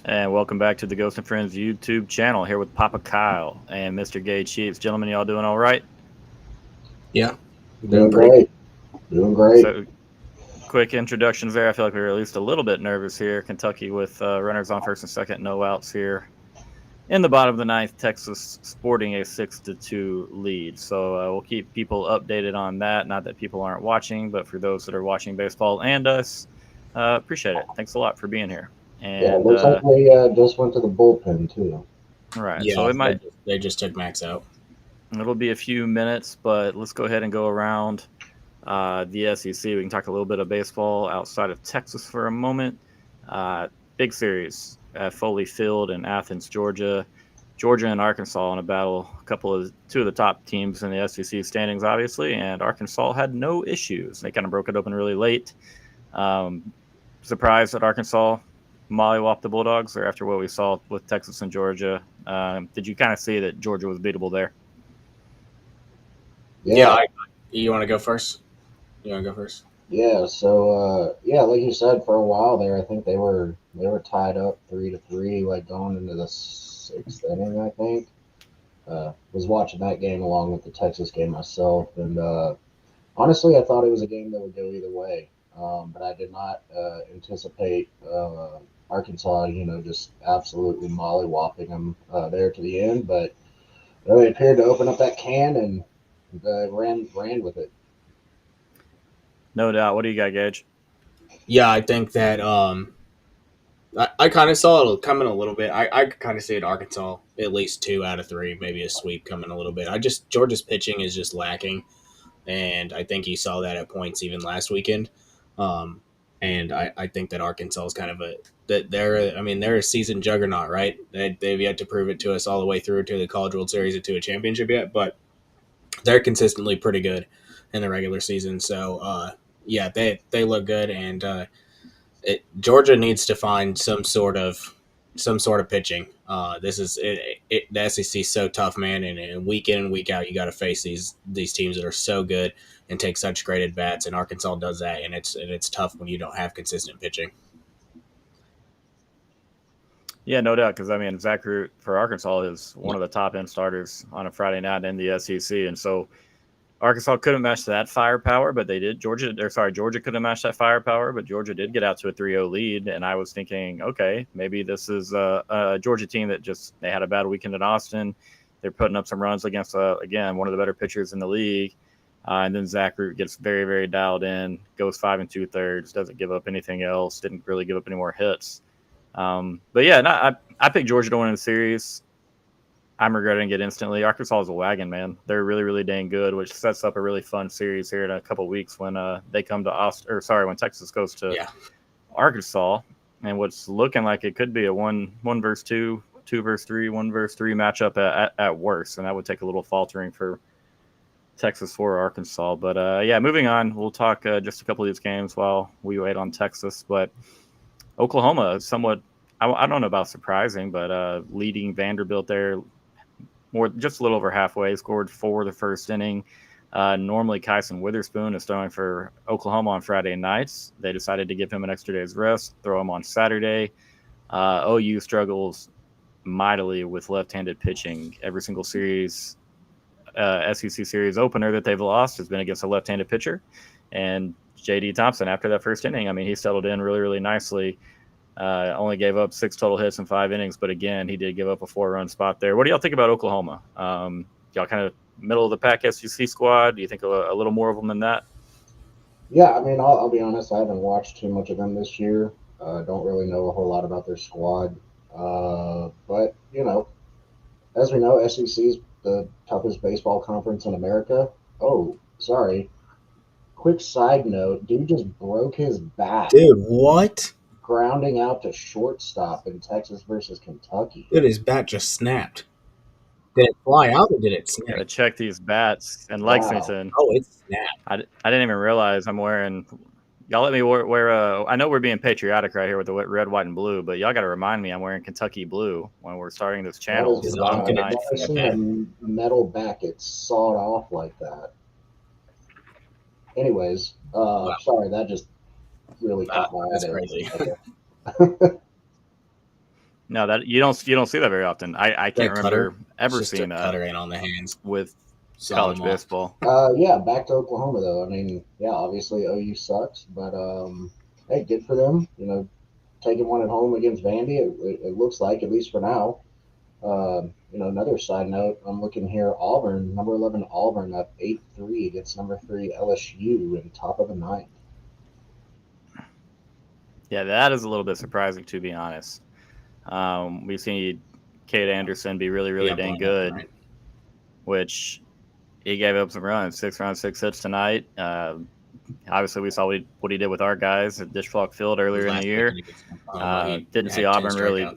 And welcome back to the Ghost and Friends YouTube channel. Here with Papa Kyle and Mr. Gage Sheets. Gentlemen, y'all doing all right? Yeah, Doing great. Doing great. So, quick introductions there. I feel like we were at least a little bit nervous here. Kentucky with runners on first and second, no outs here. In the bottom of the ninth, Texas sporting a 6-2 lead. So we'll keep people updated on that. Not that people aren't watching, but for those that are watching baseball and us, appreciate it. Thanks a lot for being here. And, yeah, it looks like we just went to the bullpen too. Right. Yeah, so it might. They just took Max out. It'll be a few minutes, but let's go ahead and go around the SEC. We can talk a little bit of baseball outside of Texas for a moment. Big series at Foley Field in Athens, Georgia. Georgia and Arkansas in a battle. Two of the top teams in the SEC standings, obviously, and Arkansas had no issues. They kind of broke it open really late. Surprised that Arkansas mollywopped the Bulldogs, or after what we saw with Texas and Georgia. Did you kind of see that Georgia was beatable there? Yeah. You want to go first? Yeah. So like you said, for a while there, I think they were tied up 3-3, like going into the sixth inning. I think was watching that game along with the Texas game myself, and honestly, I thought it was a game that would go either way. But I did not anticipate Arkansas, just absolutely mollywopping them there to the end. But they appeared to open up that can and ran with it. No doubt. What do you got, Gage? Yeah, I think that I kind of saw it coming a little bit. I kind of see it Arkansas at least 2 out of 3, maybe a sweep coming a little bit. Georgia's pitching is just lacking, and I think you saw that at points even last weekend. And I think that Arkansas is kind of they're a seasoned juggernaut, right? They've yet to prove it to us all the way through to the College World Series or to a championship yet, but they're consistently pretty good in the regular season. So yeah, they look good, and Georgia needs to find some sort of pitching. This is the SEC is so tough, man, and week in and week out, you got to face these teams that are so good and take such great at bats. And Arkansas does that, and it's tough when you don't have consistent pitching. Yeah, no doubt. Because Zach Root for Arkansas is one of the top end starters on a Friday night in the SEC, and so Arkansas couldn't match that firepower, but they did. Georgia couldn't match that firepower, but Georgia did get out to a 3-0 lead. And I was thinking, okay, maybe this is a Georgia team that they had a bad weekend in Austin. They're putting up some runs against, again, one of the better pitchers in the league. And then Zach Root gets very, very dialed in, goes 5 2/3, doesn't give up anything else, didn't really give up any more hits. But yeah, I picked Georgia to win the series. I'm regretting it instantly. Arkansas is a wagon, man. They're really, really dang good, which sets up a really fun series here in a couple of weeks when they come to Austin. When Texas goes to Arkansas, and what's looking like it could be a 1 versus 2, 2 versus 3, 1 versus 3 matchup at worst, and that would take a little faltering for Texas for Arkansas. But yeah, moving on, we'll talk just a couple of these games while we wait on Texas. But Oklahoma, somewhat, I don't know about surprising, but leading Vanderbilt there. Just a little over halfway, scored 4 the first inning. Normally, Kyson Witherspoon is throwing for Oklahoma on Friday nights. They decided to give him an extra day's rest, throw him on Saturday. OU struggles mightily with left-handed pitching. Every single series, SEC series opener that they've lost has been against a left-handed pitcher. And J.D. Thompson, after that first inning, he settled in really, really nicely. Only gave up 6 total hits in 5 innings, but again, he did give up a 4-run spot there. What do y'all think about Oklahoma? Y'all kind of middle of the pack SEC squad? Do you think a little more of them than that? Yeah, I'll be honest. I haven't watched too much of them this year. Don't really know a whole lot about their squad. But as we know, SEC is the toughest baseball conference in America. Oh, sorry. Quick side note: dude just broke his back. Dude, what? grounding out to shortstop in Texas versus Kentucky. Dude, his bat just snapped. Did it fly out or did it snap? Gotta check these bats in Wow. Lexington. Oh, it snapped. I didn't even realize I'm wearing. Y'all let me wear. I know we're being patriotic right here with the red, white, and blue, but y'all got to remind me I'm wearing Kentucky blue when we're starting this channel. That is So I'm I've connected never to seen that a metal bat get sawed off like that. Anyways, Wow. sorry, that just really caught my eye. That's crazy. No, that you don't see that very often. I can't remember ever Just seeing a that cutter in on the hands with Saw college them off. baseball. Yeah, back to Oklahoma though. I mean, yeah, obviously OU sucks, but hey, good for them. You know, taking one at home against Vandy. It looks like, at least for now. You know, another side note, I'm looking here. Auburn, number 11 Auburn, up 8-3 against number 3 LSU in top of the ninth. Yeah, that is a little bit surprising, to be honest. We've seen Cade Anderson be really, really dang good, right. which he gave up some runs, 6 runs, 6 hits tonight. Obviously, we saw what he did with our guys at Dish Flock Field earlier in the year. Didn't see Auburn really.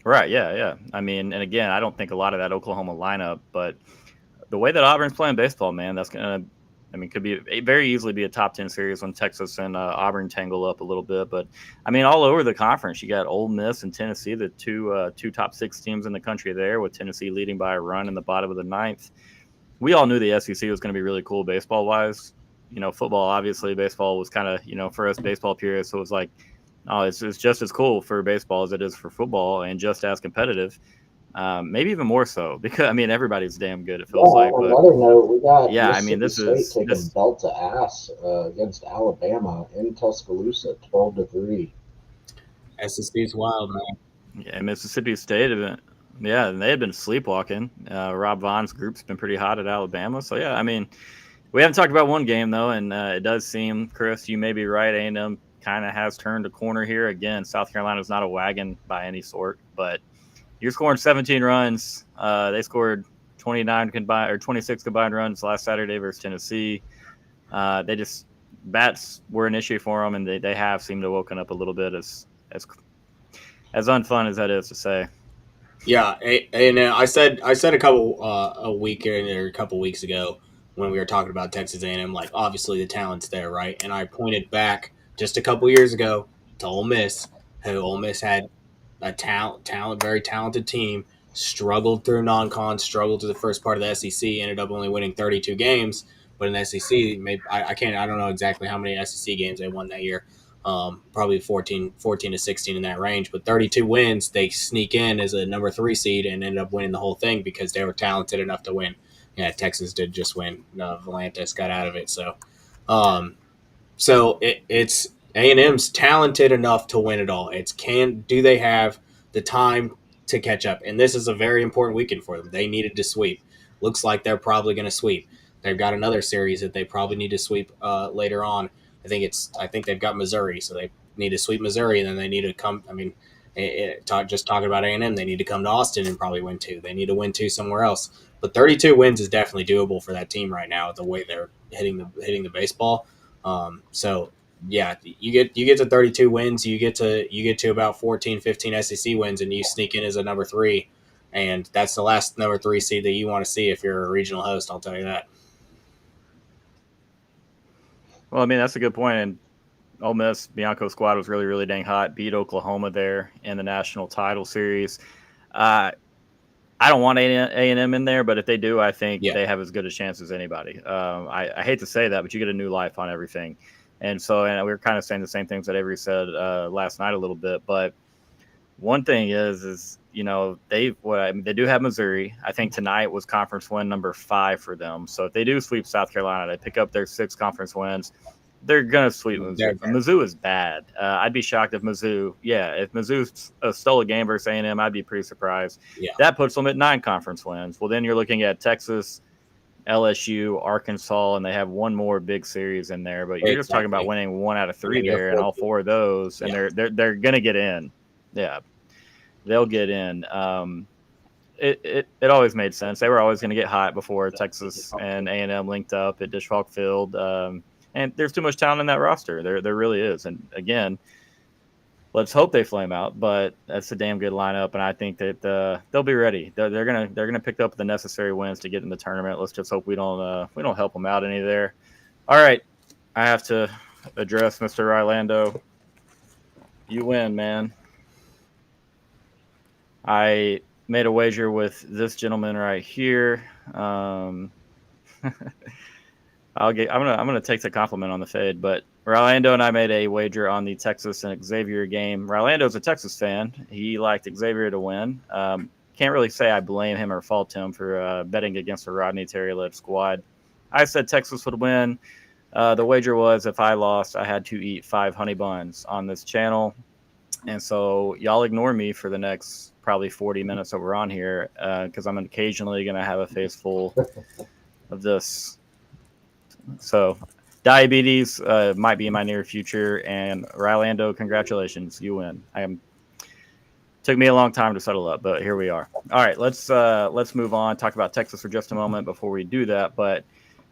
Right, yeah. I mean, and again, I don't think a lot of that Oklahoma lineup, but the way that Auburn's playing baseball, man, that's going to, I mean, could be very easily be a top 10 series when Texas and Auburn tangle up a little bit. But, I mean, all over the conference, you got Ole Miss and Tennessee, the two top 6 teams in the country there, with Tennessee leading by a run in the bottom of the ninth. We all knew the SEC was going to be really cool baseball-wise. You know, football, obviously, baseball was kind of, you know, for us baseball purists, so it was like, oh, it's just as cool for baseball as it is for football, and just as competitive. Maybe even more so, because I mean everybody's damn good. It feels like. On But another note, we got Mississippi State taking belt to ass against Alabama in Tuscaloosa, 12-3. SEC's wild, man. Yeah, Mississippi State. Yeah, they had been sleepwalking. Rob Vaughn's group's been pretty hot at Alabama. So yeah, I mean, we haven't talked about one game though, and it does seem, Chris, you may be right. A&M kind of has turned a corner here again. South Carolina's not a wagon by any sort, but you're scoring 17 runs. They scored 29 combined or 26 combined runs last Saturday versus Tennessee. They just bats were an issue for them, and they have seemed to woken up a little bit as unfun as that is to say. Yeah, and I said a couple a couple weeks ago when we were talking about Texas A&M, like obviously the talent's there, right? And I pointed back just a couple years ago to Ole Miss, who Ole Miss had a very talented team, struggled through non-con, struggled through the first part of the SEC, ended up only winning 32 games. But in the SEC, maybe I don't know exactly how many SEC games they won that year. Probably 14 to 16 in that range, but 32 wins. They sneak in as a number 3 seed and end up winning the whole thing because they were talented enough to win. Yeah, Texas did just win. Volantis got out of it. So it's A&M's talented enough to win it all. Do they have the time to catch up? And this is a very important weekend for them. They needed to sweep. Looks like they're probably going to sweep. They've got another series that they probably need to sweep later on. I think they've got Missouri, so they need to sweep Missouri, and then they need to come. I mean, just talking about A&M, they need to come to Austin and probably win 2. They need to win 2 somewhere else. But 32 wins is definitely doable for that team right now, the way they're hitting the baseball. So yeah, you get to 32 wins, you get to about 14, 15 SEC wins, and you sneak in as a number 3, and that's the last number 3 seed that you want to see if you're a regional host. I'll tell you that. Well, I mean, that's a good point. And Ole Miss, Bianco's squad was really, really dang hot. Beat Oklahoma there in the national title series. I don't want A&M in there, but if they do, I think they have as good a chance as anybody. I hate to say that, but you get a new life on everything. And we were kind of saying the same things that Avery said last night a little bit. But one thing is you know, they do have Missouri. I think tonight was conference win number 5 for them. So if they do sweep South Carolina, they pick up their 6 conference wins. They're going to sweep Mizzou. Mizzou is bad. I'd be shocked if Mizzou stole a game versus A&M. I'd be pretty surprised. Yeah. That puts them at 9 conference wins. Well, then you're looking at Texas, LSU, Arkansas, and they have one more big series in there. But you're just talking about winning 1 out of 3 there, and all 4 of those, and they're going to get in. Yeah. They'll get in. It always made sense. They were always going to get hot before Texas and A&M linked up at Dish Flock Field. And there's too much talent in that roster. There really is. And again, let's hope they flame out. But that's a damn good lineup, and I think that they'll be ready. They're gonna pick up the necessary wins to get in the tournament. Let's just hope we don't help them out any there. All right, I have to address Mr. Rylando. You win, man. I made a wager with this gentleman right here. I'm gonna take the compliment on the fade, but Rylando and I made a wager on the Texas and Xavier game. Rylando's a Texas fan. He liked Xavier to win. Can't really say I blame him or fault him for betting against a Rodney Terry-led squad. I said Texas would win. The wager was if I lost, I had to eat 5 honey buns on this channel. And so y'all ignore me for the next probably 40 minutes that we're on here because I'm occasionally going to have a face full of this. So diabetes might be in my near future. And Rylando, congratulations. You win. Took me a long time to settle up, but here we are. All right, let's move on. Talk about Texas for just a moment before we do that. But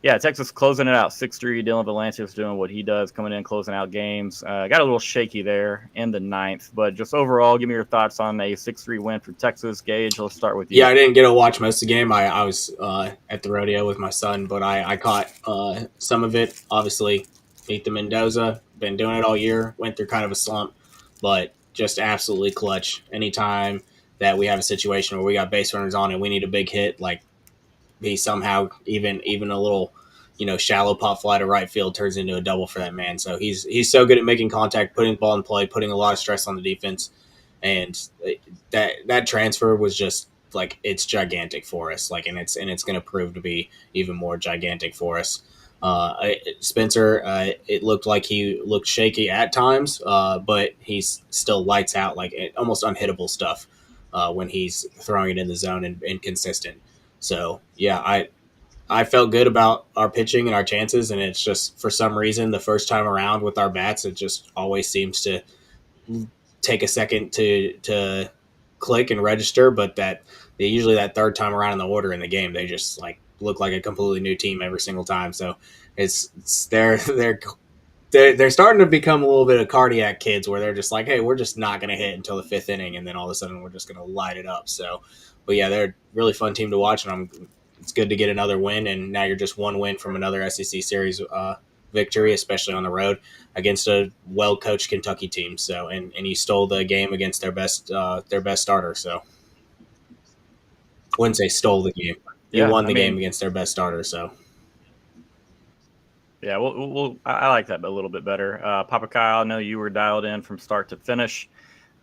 yeah, Texas closing it out 6-3. Dylan Valencia's doing what he does, coming in, closing out games. Got a little shaky there in the 9th, but just overall, give me your thoughts on a 6-3 win for Texas. Gage, let's start with you. Yeah, I didn't get to watch most of the game. I was at the rodeo with my son, but I caught some of it. Obviously, Ethan Mendoza, been doing it all year, went through kind of a slump, but just absolutely clutch. Anytime that we have a situation where we got base runners on and we need a big hit, like he somehow even a little, shallow pop fly to right field turns into a double for that man. So he's so good at making contact, putting the ball in play, putting a lot of stress on the defense, and that transfer was just like it's gigantic for us. Like and it's going to prove to be even more gigantic for us. Spencer, it looked like he looked shaky at times, but he's still lights out, like almost unhittable stuff when he's throwing it in the zone and consistent. So yeah, I felt good about our pitching and our chances, and it's just for some reason the first time around with our bats, it just always seems to take a second to click and register, but usually that third time around in the order in the game, they just like look like a completely new team every single time. So they're starting to become a little bit of cardiac kids where they're just like, hey, we're just not going to hit until the 5th inning, and then all of a sudden we're just going to light it up. So, but yeah, they're a really fun team to watch, and it's good to get another win, and now you're just one win from another SEC series victory, especially on the road against a well-coached Kentucky team. So, and you stole the game against their best starter. So, I wouldn't say stole the game. You won the game against their best starter. So, yeah, I like that a little bit better. Papa Kyle, I know you were dialed in from start to finish.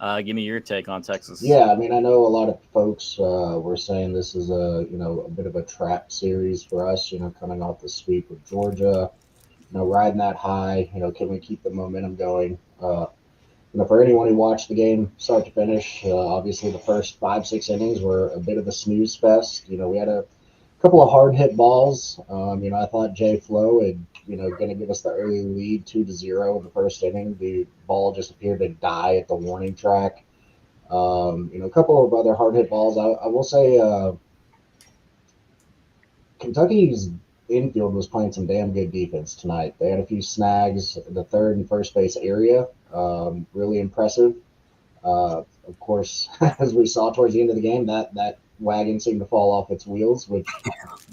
Give me your take on Texas. Yeah, I mean, I know a lot of folks were saying this is a bit of a trap series for us. Coming off the sweep with Georgia, riding that high. Can we keep the momentum going? For anyone who watched the game start to finish, obviously the first 5-6 innings were a bit of a snooze fest. We had a couple of hard hit balls. I thought Jay Flo had, going to give us the early lead 2-0 in the first inning. The ball just appeared to die at the warning track. A couple of other hard hit balls. I will say Kentucky's infield was playing some damn good defense tonight. They had a few snags in the third and first base area. Really impressive. Of course, as we saw towards the end of the game, that wagon seemed to fall off its wheels, which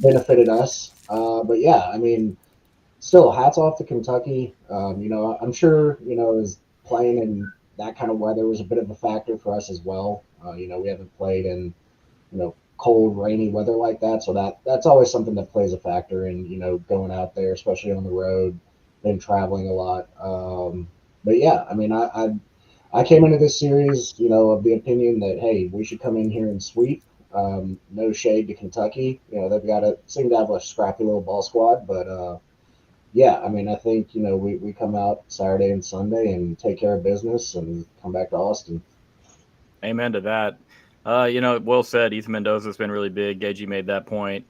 benefited us. But yeah, I mean, still, hats off to Kentucky. I'm sure, is playing in that kind of weather was a bit of a factor for us as well. We haven't played in, cold, rainy weather like that. So that's always something that plays a factor in, going out there, especially on the road, been traveling a lot. But yeah, I mean, I came into this series, of the opinion that, hey, we should come in here and sweep. No shade to Kentucky. They've seem to have a scrappy little ball squad, but yeah, I mean, I think, we come out Saturday and Sunday and take care of business and come back to Austin. Amen to that. Will said, Ethan Mendoza's been really big. Gagey made that point.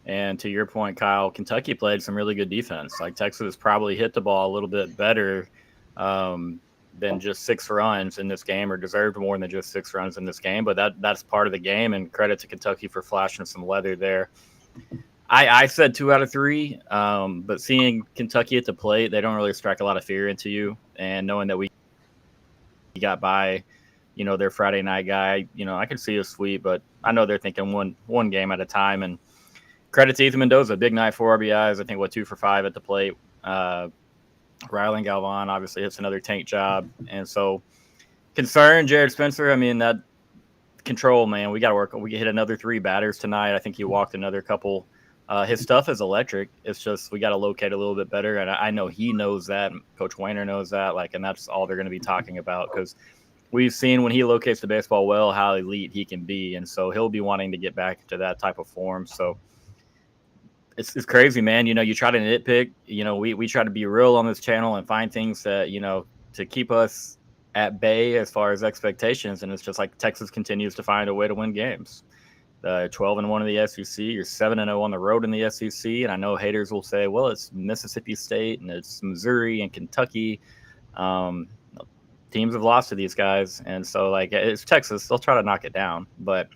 And to your point, Kyle, Kentucky played some really good defense. Like Texas probably hit the ball a little bit better than just 6 runs in this game, or deserved more than just 6 runs in this game. But that's part of the game, and credit to Kentucky for flashing some leather there. I said 2 out of 3, but seeing Kentucky at the plate, they don't really strike a lot of fear into you. And knowing that we got by, their Friday night guy, I can see a sweep, but I know they're thinking one game at a time. And credit to Ethan Mendoza, big night, 4 RBIs. I think 2 for 5 at the plate. Rylan Galvan obviously hits another tank job, and so concern Jared Spencer. I mean, that control, man, we got to work. We hit another 3 batters tonight. I think he walked another couple. His stuff is electric. It's just we got to locate a little bit better, and I know he knows that. And Coach Weiner knows that. And that's all they're going to be talking about, because we've seen when he locates the baseball well how elite he can be, and so he'll be wanting to get back to that type of form. So it's crazy, man. You try to nitpick. We try to be real on this channel and find things that to keep us at bay as far as expectations, and it's just like Texas continues to find a way to win games. 12-1 in the SEC. You're 7-0 on the road in the SEC, and I know haters will say, "Well, it's Mississippi State and it's Missouri and Kentucky." Teams have lost to these guys, and so it's Texas. They'll try to knock it down, but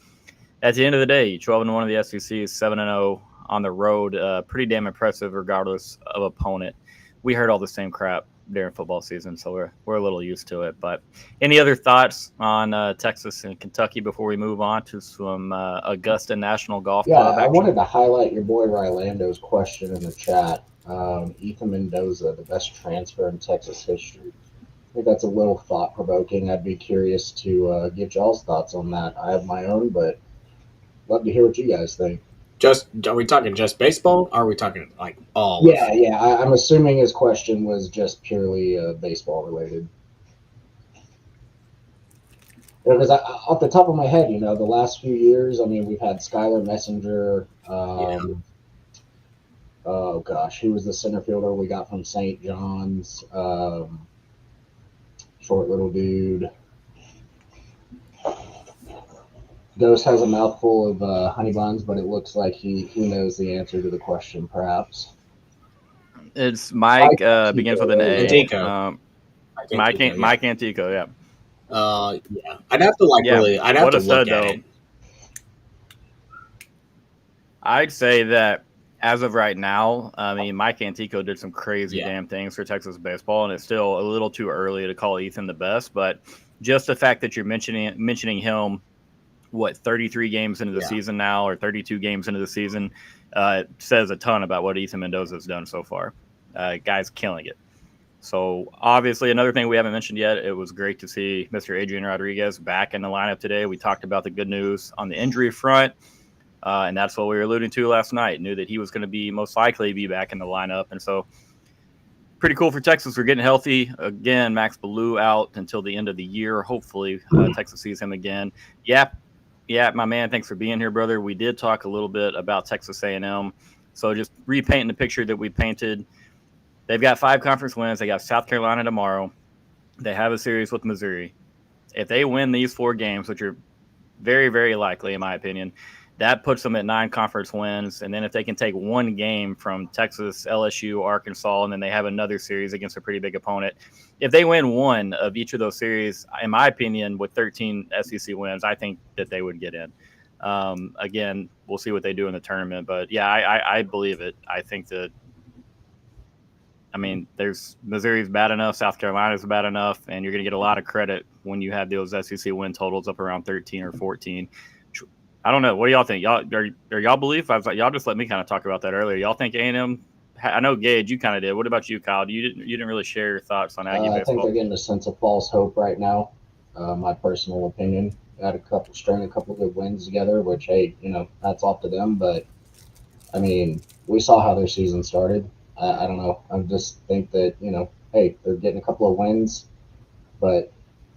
at the end of the day, 12-1 in the SEC, 7-0 on the road. Pretty damn impressive, regardless of opponent. We heard all the same crap during football season, so we're a little used to it. But any other thoughts on Texas and Kentucky before we move on to some Augusta National Golf Club action? I wanted to highlight your boy Rylando's question in the chat. Ethan Mendoza, the best transfer in Texas history. I think that's a little thought-provoking. I'd be curious to get y'all's thoughts on that. I have my own, but love to hear what you guys think. Are we talking just baseball? Or are we talking all? Yeah. I'm assuming his question was just purely baseball related. Because off the top of my head, the last few years, I mean, we've had Skylar Messenger. Oh gosh, who was the center fielder we got from St. John's? Short little dude. Ghost has a mouthful of honey buns, but it looks like he knows the answer to the question, perhaps. It's Mike, begins with an A. Antico. Mike Antico, yeah. Yeah. I'd have to really. I'd have to look at it. I'd say that as of right now, I mean, Mike Antico did some crazy damn things for Texas baseball, and it's still a little too early to call Ethan the best. But just the fact that you're mentioning him, 33 games into the season now, or 32 games into the season, says a ton about what Ethan Mendoza has done so far. Guy's killing it. So obviously, another thing we haven't mentioned yet, it was great to see Mr. Adrian Rodriguez back in the lineup today. We talked about the good news on the injury front, and that's what we were alluding to last night. Knew that he was going to be most likely be back in the lineup, and so pretty cool for Texas. We're getting healthy again. Max Ballou out until the end of the year. Hopefully, Texas sees him again. Yeah, my man, thanks for being here, brother. We did talk a little bit about Texas A&M. So just repainting the picture that we painted. They've got 5 conference wins. They got South Carolina tomorrow. They have a series with Missouri. If they win these 4 games, which are very, very likely, in my opinion, that puts them at 9 conference wins. And then if they can take 1 game from Texas, LSU, Arkansas, and then they have another series against a pretty big opponent, if they win 1 of each of those series, in my opinion, with 13 SEC wins, I think that they would get in. Again, we'll see what they do in the tournament. But, yeah, I believe it. I think that, Missouri's bad enough, South Carolina's bad enough, and you're going to get a lot of credit when you have those SEC win totals up around 13 or 14. I don't know. What do y'all think? Y'all believe? Y'all just let me kind of talk about that earlier. Y'all think A&M? I know Gage, you kind of did. What about you, Kyle? You didn't really share your thoughts on Aggie baseball. I think they're getting a sense of false hope right now. My personal opinion. Got string a couple good wins together, which hey, that's off to them. But I mean, we saw how their season started. I don't know. I just think that hey, they're getting a couple of wins, but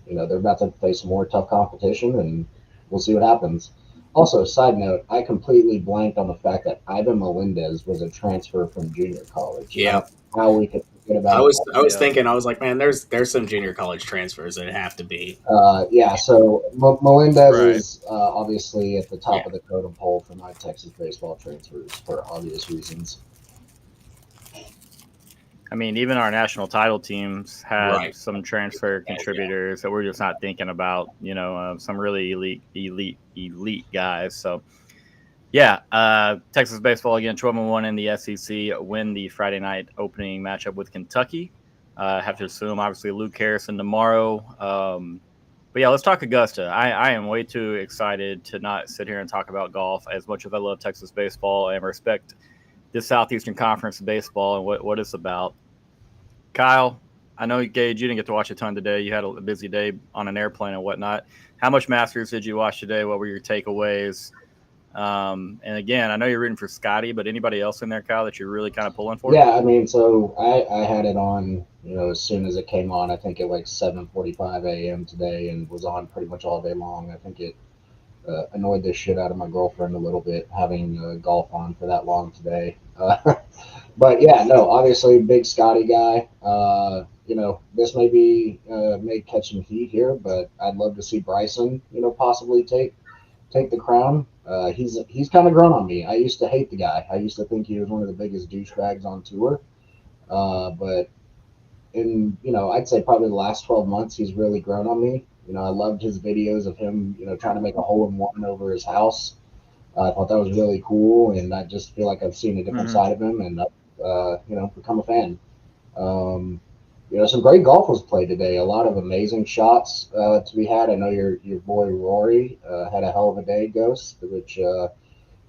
they're about to face some more tough competition, and we'll see what happens. Also, side note, I completely blanked on the fact that Ivan Melendez was a transfer from junior college. Yeah. How we could forget about I was thinking, I was like, man, there's some junior college transfers that have to be. So Melendez is obviously at the top of the totem pole for my Texas baseball transfers for obvious reasons. I mean, even our national title teams had some transfer contributors that we're just not thinking about, some really elite guys. So Yeah, Texas baseball again, 12-1 in the SEC, win the Friday night opening matchup with Kentucky. Have to assume, obviously, Luke Harrison tomorrow. But yeah, let's talk Augusta. I am way too excited to not sit here and talk about golf as much as I love Texas baseball and respect this Southeastern Conference baseball and what it's about. Kyle, I know, Gage, you didn't get to watch a ton today. You had a busy day on an airplane and whatnot. How much Masters did you watch today? What were your takeaways? And again, I know you're rooting for Scottie, but anybody else in there, Kyle, that you're really kind of pulling for? Yeah, I mean, so I had it on, as soon as it came on. I think at like 7:45 a.m. today, and was on pretty much all day long. I think it annoyed the shit out of my girlfriend a little bit having golf on for that long today. But yeah, no, obviously big Scotty guy. This may catch some heat here, but I'd love to see Bryson, possibly take the crown. He's kind of grown on me. I used to hate the guy. I used to think he was one of the biggest douchebags on tour. But I'd say probably the last 12 months, he's really grown on me. I loved his videos of him, trying to make a hole in one over his house. I thought that was really cool, and I just feel like I've seen a different side of him, and become a fan. Some great golf was played today. A lot of amazing shots to be had. I know your boy Rory had a hell of a day, Ghost, which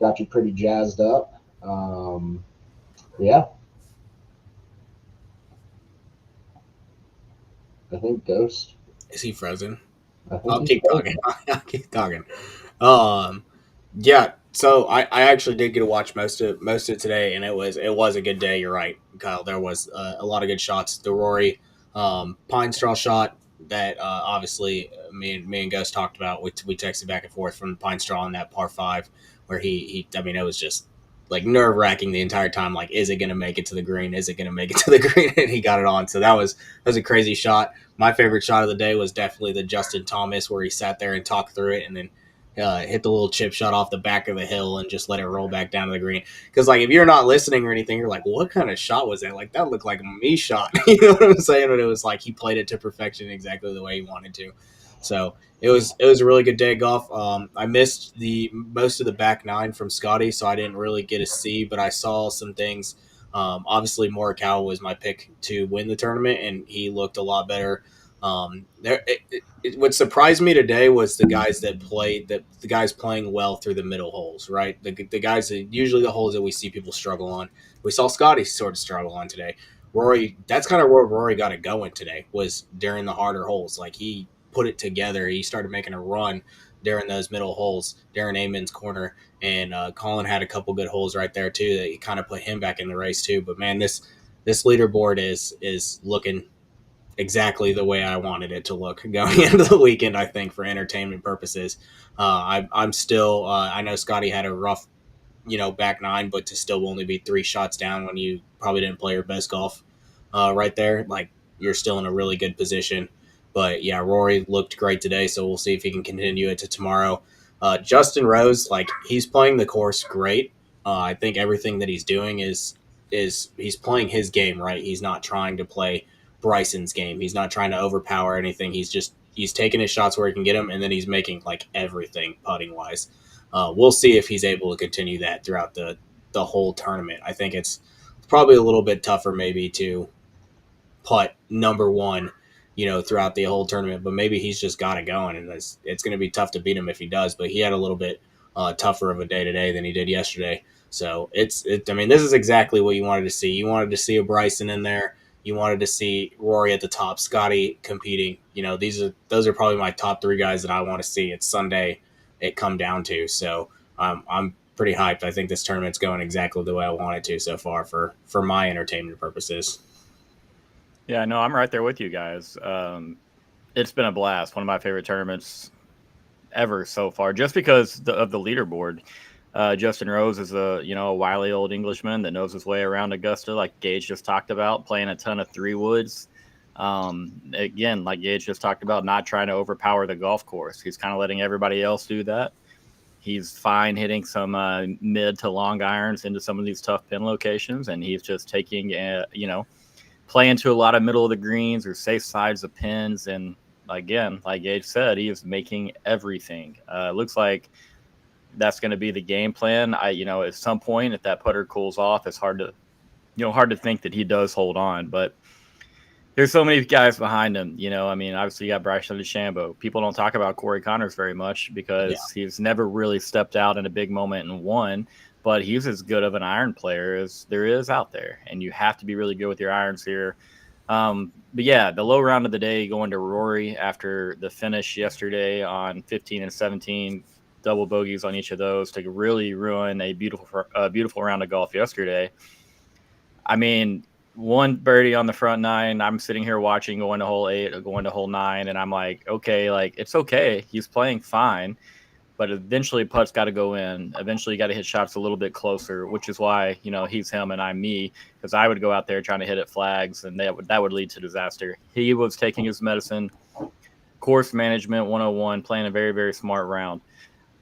got you pretty jazzed up. Yeah. I think Ghost. Is he frozen? I'll keep talking. I'll keep talking. Yeah. So I actually did get to watch most of it today, and it was a good day. You're right, Kyle. There was a lot of good shots. The Rory pine straw shot that obviously me and Gus talked about. We texted back and forth from pine straw on that par 5 where he I mean, it was just like nerve wracking the entire time. Like, is it going to make it to the green? Is it going to make it to the green? And he got it on. So that was a crazy shot. My favorite shot of the day was definitely the Justin Thomas where he sat there and talked through it and then hit the little chip shot off the back of the hill and just let it roll back down to the green. Because, like, if you're not listening or anything, you're like, what kind of shot was that? Like, that looked like a me shot. You know what I'm saying? But it was like he played it to perfection exactly the way he wanted to. So it was a really good day of golf. I missed most of the back nine from Scottie, so I didn't really get to see, but I saw some things. Obviously, Morikawa was my pick to win the tournament, and he looked a lot better. What surprised me today was the guys that played, the guys playing well through the middle holes, right? The guys that usually the holes that we see people struggle on. We saw Scottie sort of struggle on today. Rory, that's kind of where Rory got it going today, was during the harder holes. Like, he put it together. He started making a run during those middle holes, Darren Amon's corner, and Colin had a couple good holes right there too that kind of put him back in the race too. But man, this leaderboard is looking exactly the way I wanted it to look going into the weekend. I think for entertainment purposes, I'm still. I know Scottie had a rough, back nine, but to still only be 3 shots down when you probably didn't play your best golf, right there, like, you're still in a really good position. But yeah, Rory looked great today, so we'll see if he can continue it to tomorrow. Justin Rose, like, he's playing the course great. I think everything that he's doing is he's playing his game right. He's not trying to play Bryson's game. He's not trying to overpower anything. He's taking his shots where he can get them, and then he's making like everything putting wise. We'll see if he's able to continue that throughout the whole tournament. I think it's probably a little bit tougher maybe to putt number one, throughout the whole tournament, but maybe he's just got it going, and it's going to be tough to beat him if he does. But he had a little bit tougher of a day today than he did yesterday. So I mean, this is exactly what you wanted to see. You wanted to see a Bryson in there. You wanted to see Rory at the top, Scottie competing. Those are probably my top 3 guys that I want to see. It's Sunday, it come down to. So I'm pretty hyped. I think this tournament's going exactly the way I want it to so far for my entertainment purposes. Yeah, no, I'm right there with you guys. It's been a blast. One of my favorite tournaments ever so far, just because of the leaderboard. Justin Rose is a wily old Englishman that knows his way around Augusta, like Gage just talked about, playing a ton of 3 woods. Again, like Gage just talked about, not trying to overpower the golf course. He's kind of letting everybody else do that. He's fine hitting some mid to long irons into some of these tough pin locations, and he's just taking playing to a lot of middle of the greens or safe sides of pins. And again, like Gage said, he is making everything. Looks like that's going to be the game plan. At some point, if that putter cools off, it's hard to think that he does hold on. But there's so many guys behind him. Obviously you got Bryson DeChambeau. People don't talk about Corey Connors very much because he's never really stepped out in a big moment and won. But he's as good of an iron player as there is out there, and you have to be really good with your irons here. But yeah, the low round of the day going to Rory after the finish yesterday on 15 and 17, double bogeys on each of those to really ruin a beautiful round of golf yesterday. I mean, one birdie on the front nine. I'm sitting here watching going to hole 8 or going to hole 9, and I'm like, okay, like it's okay. He's playing fine. But eventually putts got to go in. Eventually you got to hit shots a little bit closer, which is why, he's him and I'm me, because I would go out there trying to hit at flags, and that would lead to disaster. He was taking his medicine, course management 101, playing a very, very smart round.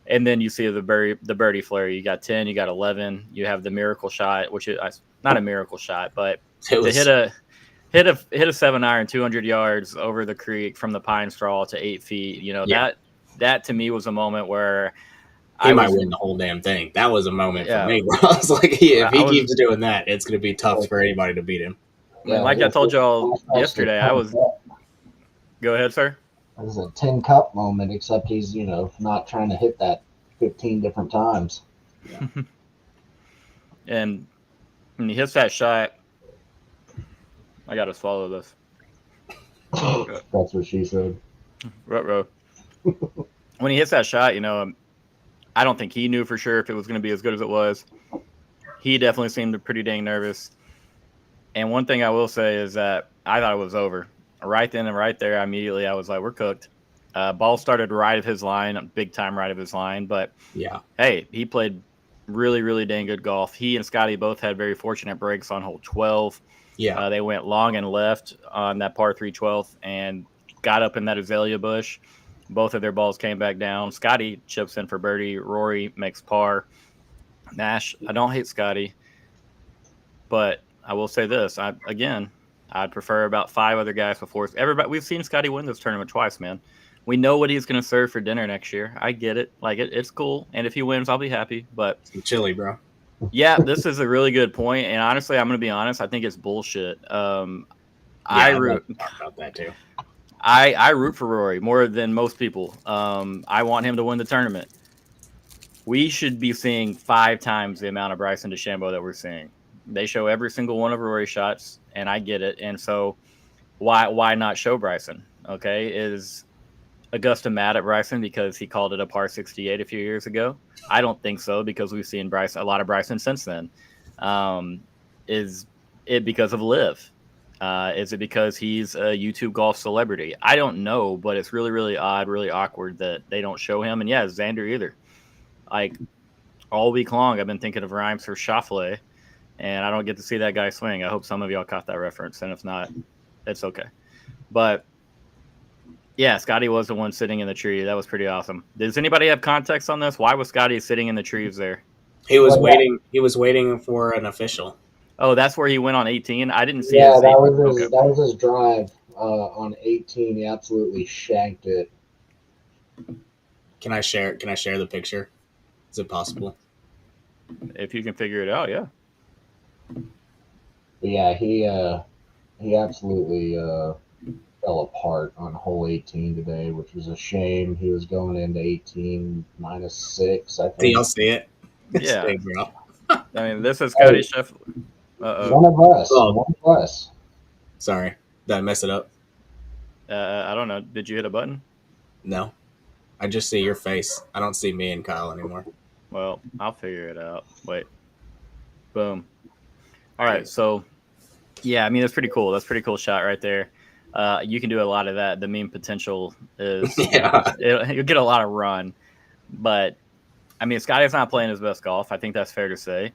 And then you see the birdie flare. You got 10, you got 11. You have the miracle shot, which is not a miracle shot, but to hit a 7-iron 200 yards over the creek from the pine straw to 8 feet. That to me was a moment where he might win the whole damn thing. That was a moment for me where I was like, if he keeps doing that, it's going to be tough for anybody to beat him. Yeah, like I told y'all yesterday, Go ahead, sir. It was a 10 cup moment, except he's, not trying to hit that 15 different times. Yeah. And when he hits that shot, I got to swallow this. That's what she said. Ruh-roh. When he hits that shot, I don't think he knew for sure if it was going to be as good as it was. He definitely seemed pretty dang nervous. And one thing I will say is that I thought it was over. Right then and right there, immediately I was like, we're cooked. Ball started right of his line, big time right of his line. But, hey, he played really, really dang good golf. He and Scottie both had very fortunate breaks on hole 12. Yeah. They went long and left on that par 3 12th and got up in that azalea bush. Both of their balls came back down. Scottie chips in for birdie. Rory makes par. Nash, I don't hate Scottie, but I will say this. I'd prefer about 5 other guys before everybody. We've seen Scottie win this tournament twice, man. We know what he's going to serve for dinner next year. I get it. Like, it's cool. And if he wins, I'll be happy. But some chili, bro. Yeah, this is a really good point. And honestly, I'm going to be honest. I think it's bullshit. I root about that too. I root for Rory more than most people. I want him to win the tournament. We should be seeing 5 times the amount of Bryson DeChambeau that we're seeing. They show every single one of Rory's shots, and I get it. And so why not show Bryson? Okay, is Augusta mad at Bryson because he called it a par 68 a few years ago? I don't think so, because we've seen a lot of Bryson since then. Is it because of Liv? Is it because he's a YouTube golf celebrity? I don't know, but it's really, really odd, really awkward that they don't show him. And yeah, Xander either. Like, all week long, I've been thinking of rhymes for Scheffler, and I don't get to see that guy swing. I hope some of y'all caught that reference, and if not, it's okay. But yeah, Scottie was the one sitting in the tree. That was pretty awesome. Does anybody have context on this? Why was Scottie sitting in the trees there? He was waiting. He was waiting for an official. Oh, that's where he went on 18. I didn't see. Yeah, that was his drive on 18. He absolutely shanked it. Can I share the picture? Is it possible? If you can figure it out, yeah. But yeah, he absolutely fell apart on hole 18 today, which was a shame. He was going into 18 -6, I think. Do y'all see it? Yeah. Big, bro. I mean, this is Scottie Scheffler. One of us. One of us. Sorry. Did I mess it up? I don't know. Did you hit a button? No. I just see your face. I don't see me and Kyle anymore. Well, I'll figure it out. Wait. Boom. All right. So, yeah, I mean, that's pretty cool. That's a pretty cool shot right there. You can do a lot of that. The meme potential is you'll get a lot of run. But, I mean, Scottie's not playing his best golf. I think that's fair to say.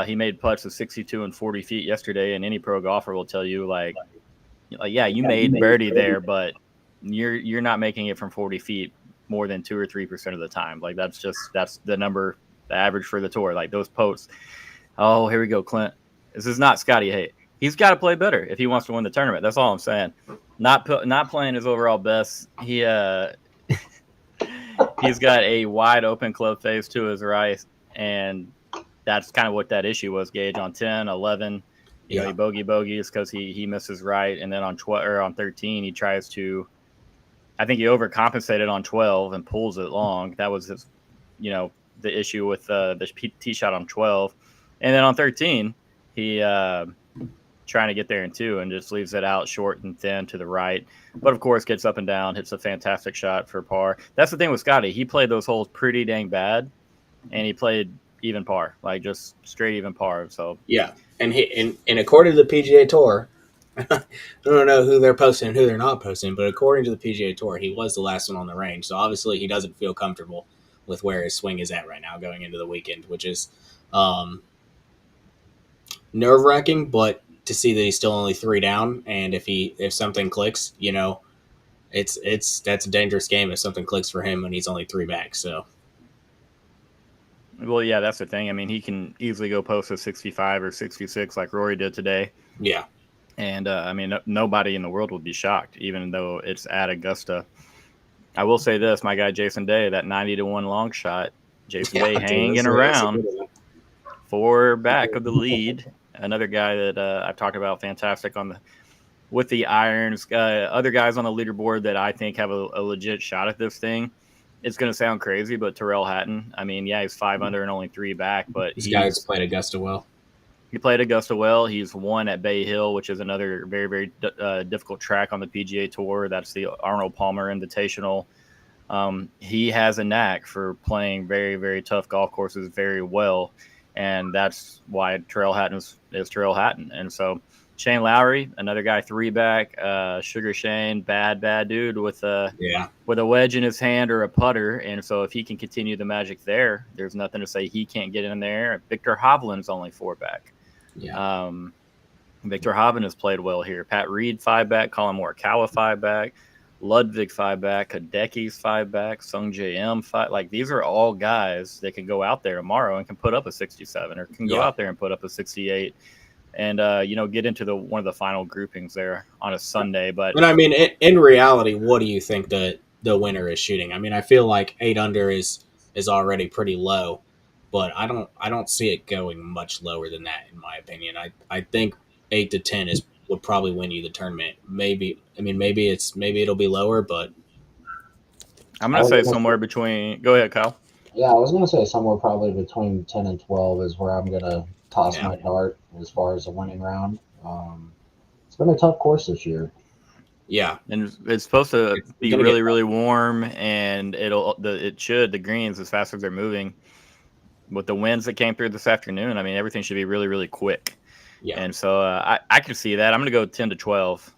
He made putts of 62 and 40 feet yesterday, and any pro golfer will tell you, yeah, you made birdie there, but you're not making it from 40 feet more than 2 or 3% of the time. Like, that's the number, the average for the tour. Like, those posts. Oh, here we go, Clint. This is not Scottie hate. He's got to play better if he wants to win the tournament. That's all I'm saying. Not playing his overall best. He He's got a wide open club face to his right, and that's kind of what that issue was, Gage, on 10, 11. You know, he bogeys because he misses right, and then on 12 or on 13, he tries to. I think he overcompensated on 12 and pulls it long. That was his, you know, the issue with the tee shot on 12, and then on 13, he trying to get there in 2 and just leaves it out short and thin to the right. But of course, gets up and down, hits a fantastic shot for par. That's the thing with Scottie. He played those holes pretty dang bad, and he played even par, like just straight even par. So yeah, and according to the PGA Tour, I don't know who they're posting and who they're not posting, but according to the PGA Tour, he was the last one on the range. So obviously, he doesn't feel comfortable with where his swing is at right now going into the weekend, which is nerve-wracking, but to see that he's still only 3 down, and if something clicks, you know, that's a dangerous game if something clicks for him when he's only 3 back. So, well, yeah, that's the thing. I mean, he can easily go post a 65 or 66 like Rory did today. Yeah, and I mean, nobody in the world would be shocked, even though it's at Augusta. I will say this: my guy Jason Day, that 90-1 long shot, Jason Day hanging around 4 back of the lead. Another guy that I've talked about, fantastic with the irons. Other guys on the leaderboard that I think have a legit shot at this thing. It's going to sound crazy, but Tyrrell Hatton. I mean, yeah, he's 5 under and only 3 back, but this guy's played Augusta well. He played Augusta well. He's won at Bay Hill, which is another very, very difficult track on the PGA Tour. That's the Arnold Palmer Invitational. He has a knack for playing very, very tough golf courses very well. And that's why Tyrrell Hatton is Tyrrell Hatton. And so Shane Lowry, another guy 3 back, Sugar Shane, bad dude with a wedge in his hand or a putter. And so if he can continue the magic there, there's nothing to say he can't get in there. Victor Hovland's only 4 back. Yeah. Victor Hovland has played well here. Pat Reed 5 back, Colin Morikawa 5 back, Ludwig 5 back, Hideki's 5 back, Sung J M 5. Like, these are all guys that can go out there tomorrow and can put up a 67 or can go out there and put up a 68 and get into one of the final groupings there on a Sunday. But I mean, in reality, what do you think the winner is shooting? I mean, I feel like 8 under is already pretty low, but I don't see it going much lower than that, in my opinion. I think 8 to 10 would probably win you the tournament. Maybe it'll be lower, but I'm going to say somewhere between. Go ahead, Kyle. Yeah, I was going to say somewhere probably between 10 and 12 is where I'm going to toss my dart as far as a winning round. It's been a tough course this year. Yeah, and it's supposed to be really, really warm, and the greens, as fast as they're moving, with the winds that came through this afternoon, I mean, everything should be really, really quick. Yeah. And so I can see that. I'm going to go 10 to 12.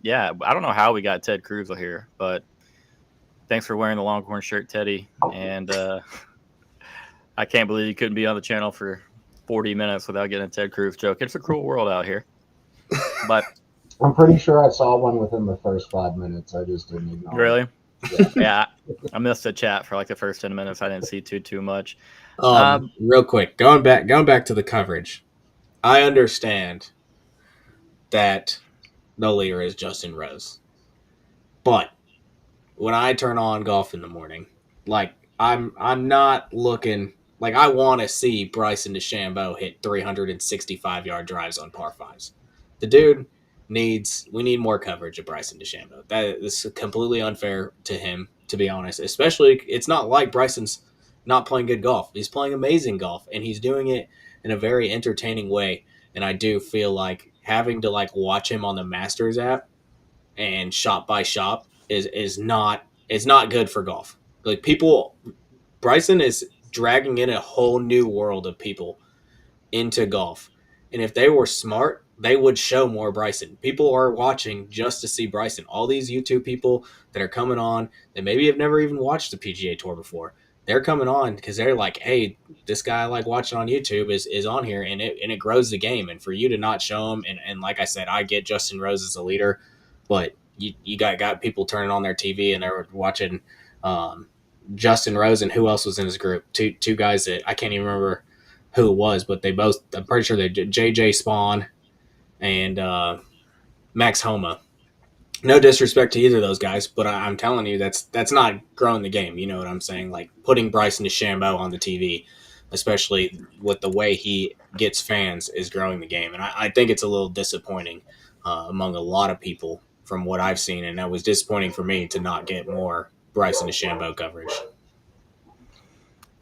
Yeah, I don't know how we got Ted Cruz here, but thanks for wearing the Longhorn shirt, Teddy. And I can't believe you couldn't be on the channel for 40 minutes without getting a Ted Cruz joke. It's a cruel world out here. But I'm pretty sure I saw one within the first 5 minutes. I just didn't ignore it. Really? Yeah. I missed the chat for like the first 10 minutes. I didn't see too much. Real quick, going back to the coverage. I understand that the leader is Justin Rose, but when I turn on golf in the morning, like I'm not looking like I want to see Bryson DeChambeau hit 365-yard drives on par 5s. The dude we need more coverage of Bryson DeChambeau. That is completely unfair to him, to be honest. Especially, it's not like Bryson's not playing good golf. He's playing amazing golf, and he's doing it in a very entertaining way. And I do feel like having to watch him on the Masters app and shot by shot is not good for golf. Like, Bryson is dragging in a whole new world of people into golf. And if they were smart, they would show more Bryson. People are watching just to see Bryson. All these YouTube people that are coming on that maybe have never even watched the PGA Tour before, they're coming on because they're like, hey, this guy I like watching on YouTube is on here, and it grows the game. And for you to not show him, and like I said, I get Justin Rose as a leader, but you got people turning on their TV and they're watching Justin Rose, and who else was in his group? Two guys that I can't even remember who it was, but I'm pretty sure they JJ Spawn and Max Homa. No disrespect to either of those guys, but I'm telling you, that's not growing the game. You know what I'm saying? Like putting Bryson DeChambeau on the TV, especially with the way he gets fans, is growing the game. And I think it's a little disappointing among a lot of people from what I've seen. And that was disappointing for me to not get more Bryson DeChambeau coverage.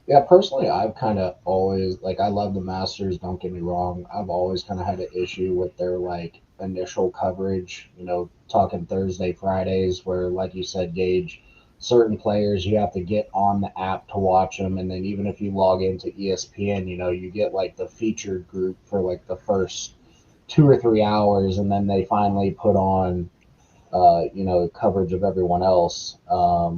Yeah, personally, I've kind of always like I love the Masters. Don't get me wrong. I've always kind of had an issue with their like initial coverage. You know, talking Thursday, Fridays, where like you said, Gage, certain players you have to get on the app to watch them, and then even if you log into ESPN, you know, you get like the featured group for like the first 2 or 3 hours, and then they finally put on coverage of everyone else,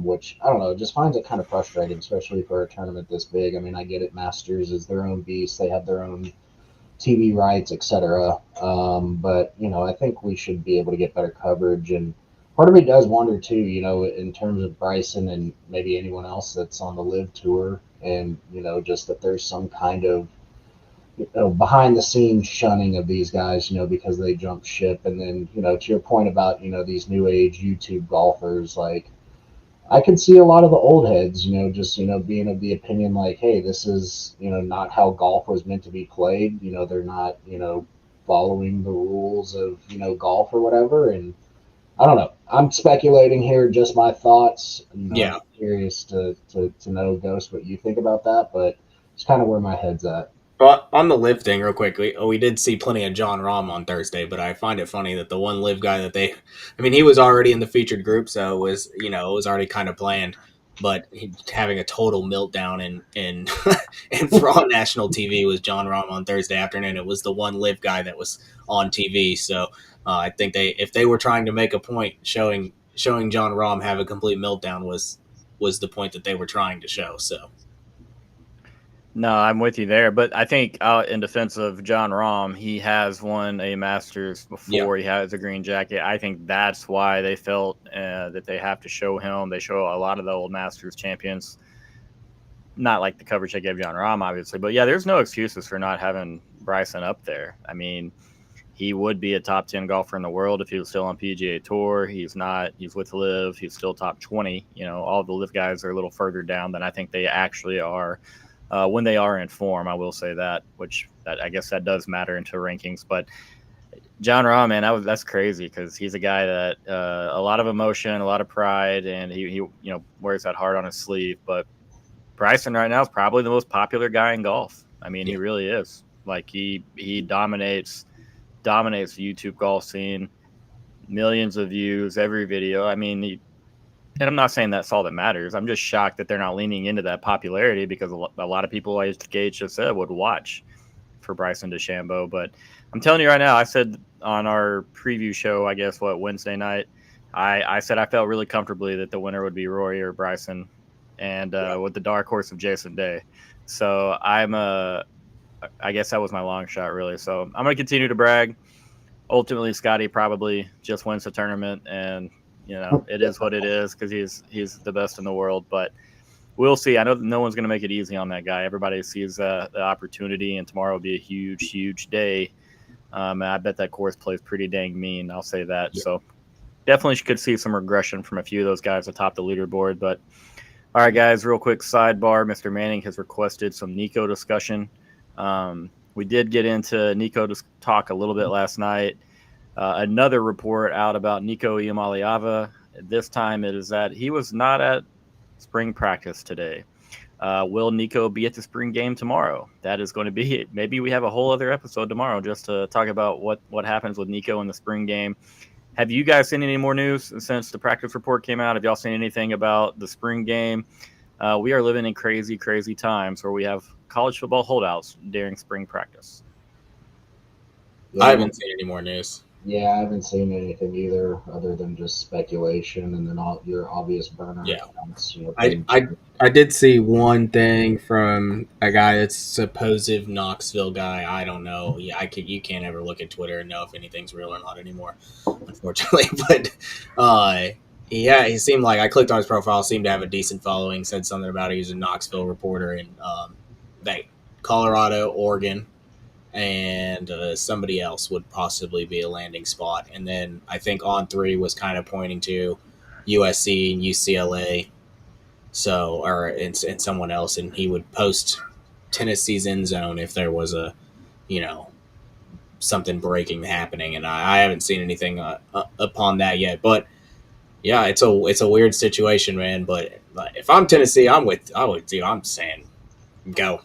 which I don't know, just finds it kind of frustrating, especially for a tournament this big. I mean, I get it, Masters is their own beast, they have their own TV rights, etc. But I think we should be able to get better coverage, and part of me does wonder too, in terms of Bryson and maybe anyone else that's on the Live Tour, and just that there's some kind of behind the scenes shunning of these guys, because they jump ship. And then, to your point about, these new age YouTube golfers, like I can see a lot of the old heads, just, being of the opinion like, hey, this is, not how golf was meant to be played. They're not, following the rules of, golf or whatever. And I don't know. I'm speculating here, just my thoughts. Yeah. I'm curious to know, Ghost, what you think about that, but it's kind of where my head's at. Well, on the Live thing, real quickly, we did see plenty of John Rahm on Thursday, but I find it funny that the one Live guy he was already in the featured group, so it was already kind of planned, but having a total meltdown in on national TV was John Rahm on Thursday afternoon. It was the one Live guy that was on TV, so I think if they were trying to make a point, showing John Rahm have a complete meltdown was the point that they were trying to show, so. No, I'm with you there. But I think in defense of John Rahm, he has won a Masters before. He has a green jacket. I think that's why they felt that they have to show him. They show a lot of the old Masters champions. Not like the coverage they gave John Rahm, obviously. But, yeah, there's no excuses for not having Bryson up there. I mean, he would be a top 10 golfer in the world if he was still on PGA Tour. He's not. He's with Live. He's still top 20. All the Live guys are a little further down than I think they actually are. When they are in form, I will say that, I guess that does matter into rankings. But John Rahm, man, that's crazy because he's a guy that a lot of emotion, a lot of pride, and he wears that heart on his sleeve. But Bryson right now is probably the most popular guy in golf. I mean, he really is. Like he dominates the YouTube golf scene, millions of views, every video. I mean, and I'm not saying that's all that matters. I'm just shocked that they're not leaning into that popularity because a lot of people, as Gage just said, would watch for Bryson DeChambeau. But I'm telling you right now, I said on our preview show, I guess, Wednesday night, I said I felt really comfortably that the winner would be Rory or Bryson, and with the dark horse of Jason Day. So I guess that was my long shot, really. So I'm going to continue to brag. Ultimately, Scottie probably just wins the tournament, and it is what it is because he's the best in the world. But we'll see. I know no one's going to make it easy on that guy. Everybody sees the opportunity, and tomorrow will be a huge, huge day. And I bet that course plays pretty dang mean. I'll say that. Yeah. So definitely could see some regression from a few of those guys atop the leaderboard. But all right, guys, real quick sidebar. Mr. Manning has requested some Nico discussion. We did get into Nico talk a little bit last night. Another report out about Nico Iamaleava. This time it is that he was not at spring practice today. Will Nico be at the spring game tomorrow? That is going to be it. Maybe we have a whole other episode tomorrow just to talk about what happens with Nico in the spring game. Have you guys seen any more news since the practice report came out? Have y'all seen anything about the spring game? We are living in crazy, crazy times where we have college football holdouts during spring practice. Yeah, I haven't seen any more news. Yeah, I haven't seen anything either, other than just speculation and then all your obvious burner accounts. I did see one thing from a guy that's supposed Knoxville guy. I don't know. Yeah, you can't ever look at Twitter and know if anything's real or not anymore, unfortunately. But he seemed like I clicked on his profile, seemed to have a decent following. Said something about he was a Knoxville reporter in Colorado, Oregon. and somebody else would possibly be a landing spot. And then I think on 3 was kind of pointing to USC and UCLA, so and someone else, and he would post Tennessee's end zone if there was a something breaking happening. And I haven't seen anything upon that yet, but yeah, it's a weird situation, man. But if I'm Tennessee, I'm with you. I'm saying go.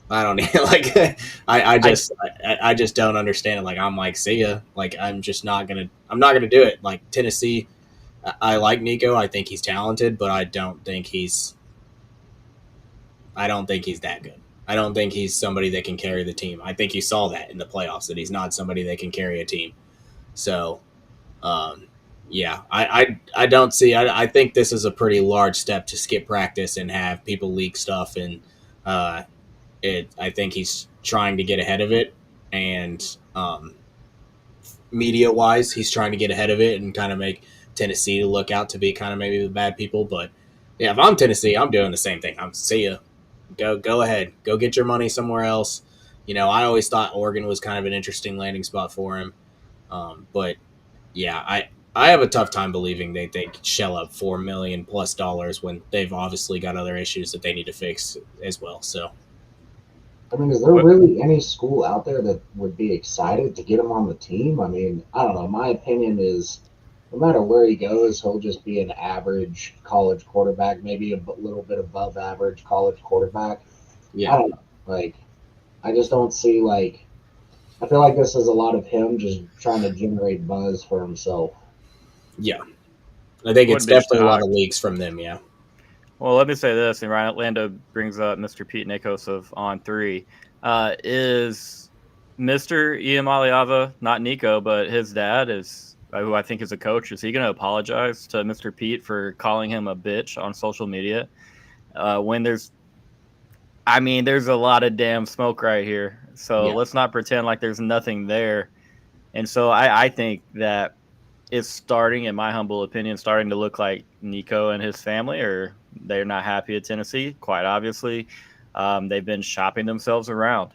I don't need like I just don't understand it. Like I'm like, see ya. Like I'm not gonna do it. Like Tennessee, I like Nico. I think he's talented, but I don't think he's that good. I don't think he's somebody that can carry the team. I think you saw that in the playoffs, that he's not somebody that can carry a team. So, yeah, I don't see. I think this is a pretty large step to skip practice and have people leak stuff, and I think he's trying to get ahead of it, and media wise, he's trying to get ahead of it and kind of make Tennessee look out to be kind of maybe the bad people. But yeah, if I'm Tennessee, I'm doing the same thing. I'm see ya. Go ahead. Go get your money somewhere else. I always thought Oregon was kind of an interesting landing spot for him. But yeah, I have a tough time believing they shell up $4 million plus when they've obviously got other issues that they need to fix as well. So, I mean, is there really any school out there that would be excited to get him on the team? I mean, I don't know. My opinion is, no matter where he goes, he'll just be an average college quarterback, maybe a little bit above average college quarterback. yeah, I don't know. Like, I just don't see, like, I feel like this is a lot of him just trying to generate buzz for himself. Yeah. I think it's definitely a lot of leaks from them, yeah. Well, let me say this, and Ryan Orlando brings up Mr. Pete Nikos of On 3. Is Mr. Iamaleava, not Nico, but his dad, who I think is a coach, is he going to apologize to Mr. Pete for calling him a bitch on social media? When there's a lot of damn smoke right here. So let's not pretend like there's nothing there. And so I think that it's starting, in my humble opinion, starting to look like Nico and his family they're not happy at Tennessee, quite obviously. They've been shopping themselves around.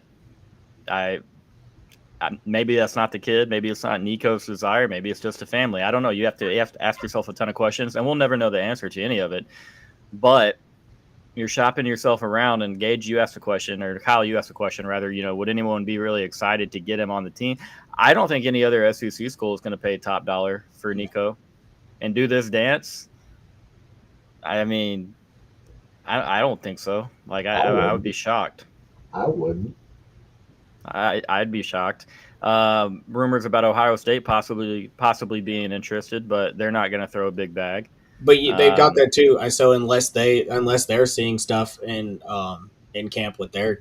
Maybe that's not the kid. Maybe it's not Nico's desire. Maybe it's just a family. I don't know. You have to ask yourself a ton of questions, and we'll never know the answer to any of it. But you're shopping yourself around, and Gage, you asked a question, or Kyle, you asked a question, rather, would anyone be really excited to get him on the team? I don't think any other SEC school is going to pay top dollar for Nico and do this dance. I mean, I don't think so. Like, I would be shocked. I wouldn't. I'd be shocked. Rumors about Ohio State possibly being interested, but they're not going to throw a big bag. But they've got that too. So unless they're seeing stuff in camp with their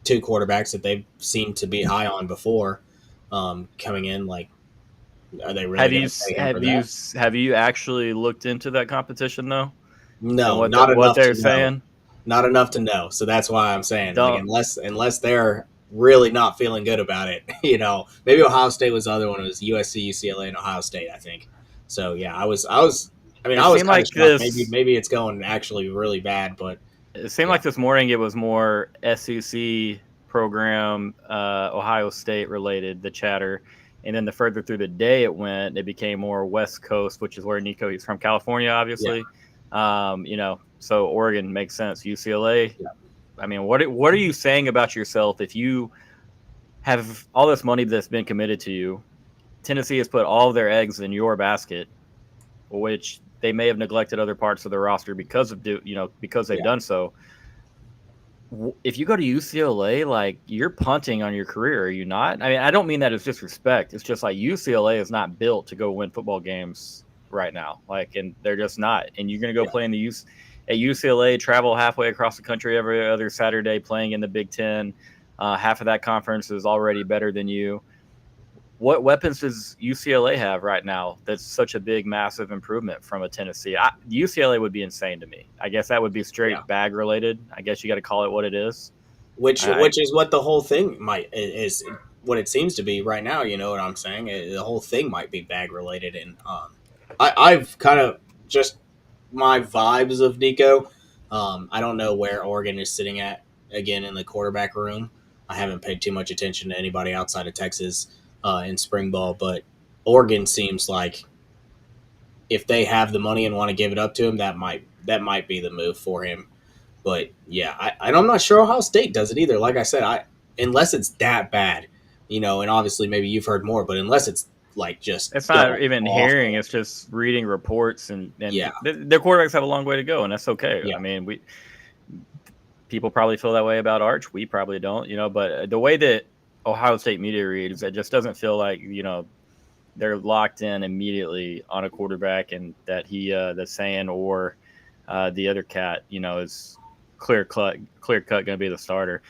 2 quarterbacks that they've seemed to be high on before, coming in, like, are they really? Have you actually looked into that competition though? No, not enough. What they're saying, not enough to know. So that's why I'm saying, like, unless they're really not feeling good about it, maybe Ohio State was the other one. It was USC, UCLA, and Ohio State, I think. So yeah, I was like this. Maybe it's going actually really bad, but it seemed like this morning it was more SEC program, Ohio State related, the chatter. And then the further through the day it went, it became more West Coast, which is where Nico, he's from California, obviously. Yeah. So Oregon makes sense. UCLA. Yeah. I mean, what are you saying about yourself if you have all this money that's been committed to you? Tennessee has put all of their eggs in your basket, which they may have neglected other parts of the roster because they've done so. If you go to UCLA, like, you're punting on your career, are you not? I mean, I don't mean that as disrespect. It's just like UCLA is not built to go win football games right now. Like, and they're just not. And you're going to go play at UCLA, travel halfway across the country every other Saturday, playing in the Big Ten. Half of that conference is already better than you. What weapons does UCLA have right now that's such a big, massive improvement from a Tennessee? UCLA would be insane to me. I guess that would be straight bag related. I guess you got to call it what it is. Which is what the whole thing is what it seems to be right now. You know what I'm saying? The whole thing might be bag related. And I've kind of just my vibes of Nico. I don't know where Oregon is sitting at again in the quarterback room. I haven't paid too much attention to anybody outside of Texas in spring ball, but Oregon seems like if they have the money and want to give it up to him, that might be the move for him. But yeah, I'm not sure Ohio State does it either. Like I said, unless it's that bad, and obviously maybe you've heard more, but unless it's like just it's not even awful, hearing; it's just reading reports, and yeah, their quarterbacks have a long way to go, and that's okay. Yeah. I mean, people probably feel that way about Arch. We probably don't, but the way that Ohio State media reads, it just doesn't feel like, they're locked in immediately on a quarterback and that the saying or the other cat, is clear cut going to be the starter.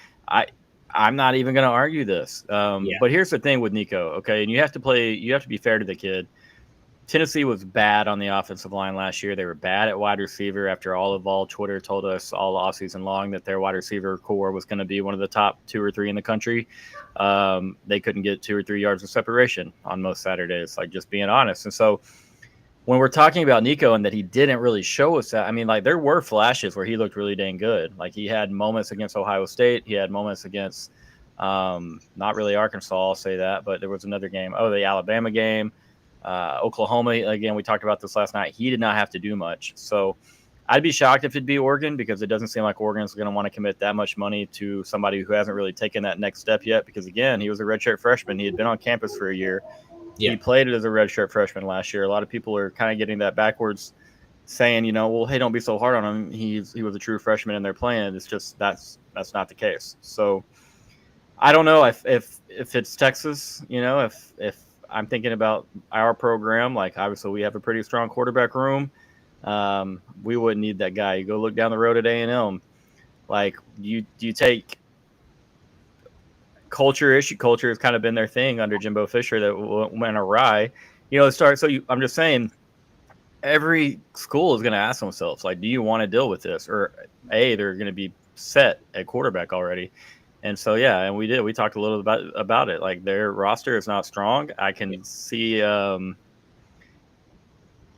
I'm not even going to argue this. But here's the thing with Nico. Okay. And you have to be fair to the kid. Tennessee was bad on the offensive line last year. They were bad at wide receiver after all of Vol Twitter told us all offseason long that their wide receiver core was going to be one of the top 2 or 3 in the country. They couldn't get 2 or 3 yards of separation on most Saturdays, like just being honest. And so when we're talking about Nico and that he didn't really show us that, I mean, like there were flashes where he looked really dang good. Like he had moments against Ohio State. He had moments against not really Arkansas, I'll say that, but there was another game. Oh, the Alabama game. Oklahoma, again, we talked about this last night. He did not have to do much. So I'd be shocked if it'd be Oregon because it doesn't seem like Oregon's going to want to commit that much money to somebody who hasn't really taken that next step yet. Because, again, he was a redshirt freshman. He had been on campus for a year. Yeah. He played it as a redshirt freshman last year. A lot of people are kind of getting that backwards, saying, well, hey, don't be so hard on him. He was a true freshman and they're playing. It's just that's not the case. So I don't know if it's Texas, if I'm thinking about our program, like obviously we have a pretty strong quarterback room. We wouldn't need that guy. You go look down the road at A&M. Like you take culture issue. Culture has kind of been their thing under Jimbo Fisher that went awry. I'm just saying every school is going to ask themselves, like, do you want to deal with this? Or they're going to be set at quarterback already. And so, yeah, and we talked a little about it. Like their roster is not strong. I can see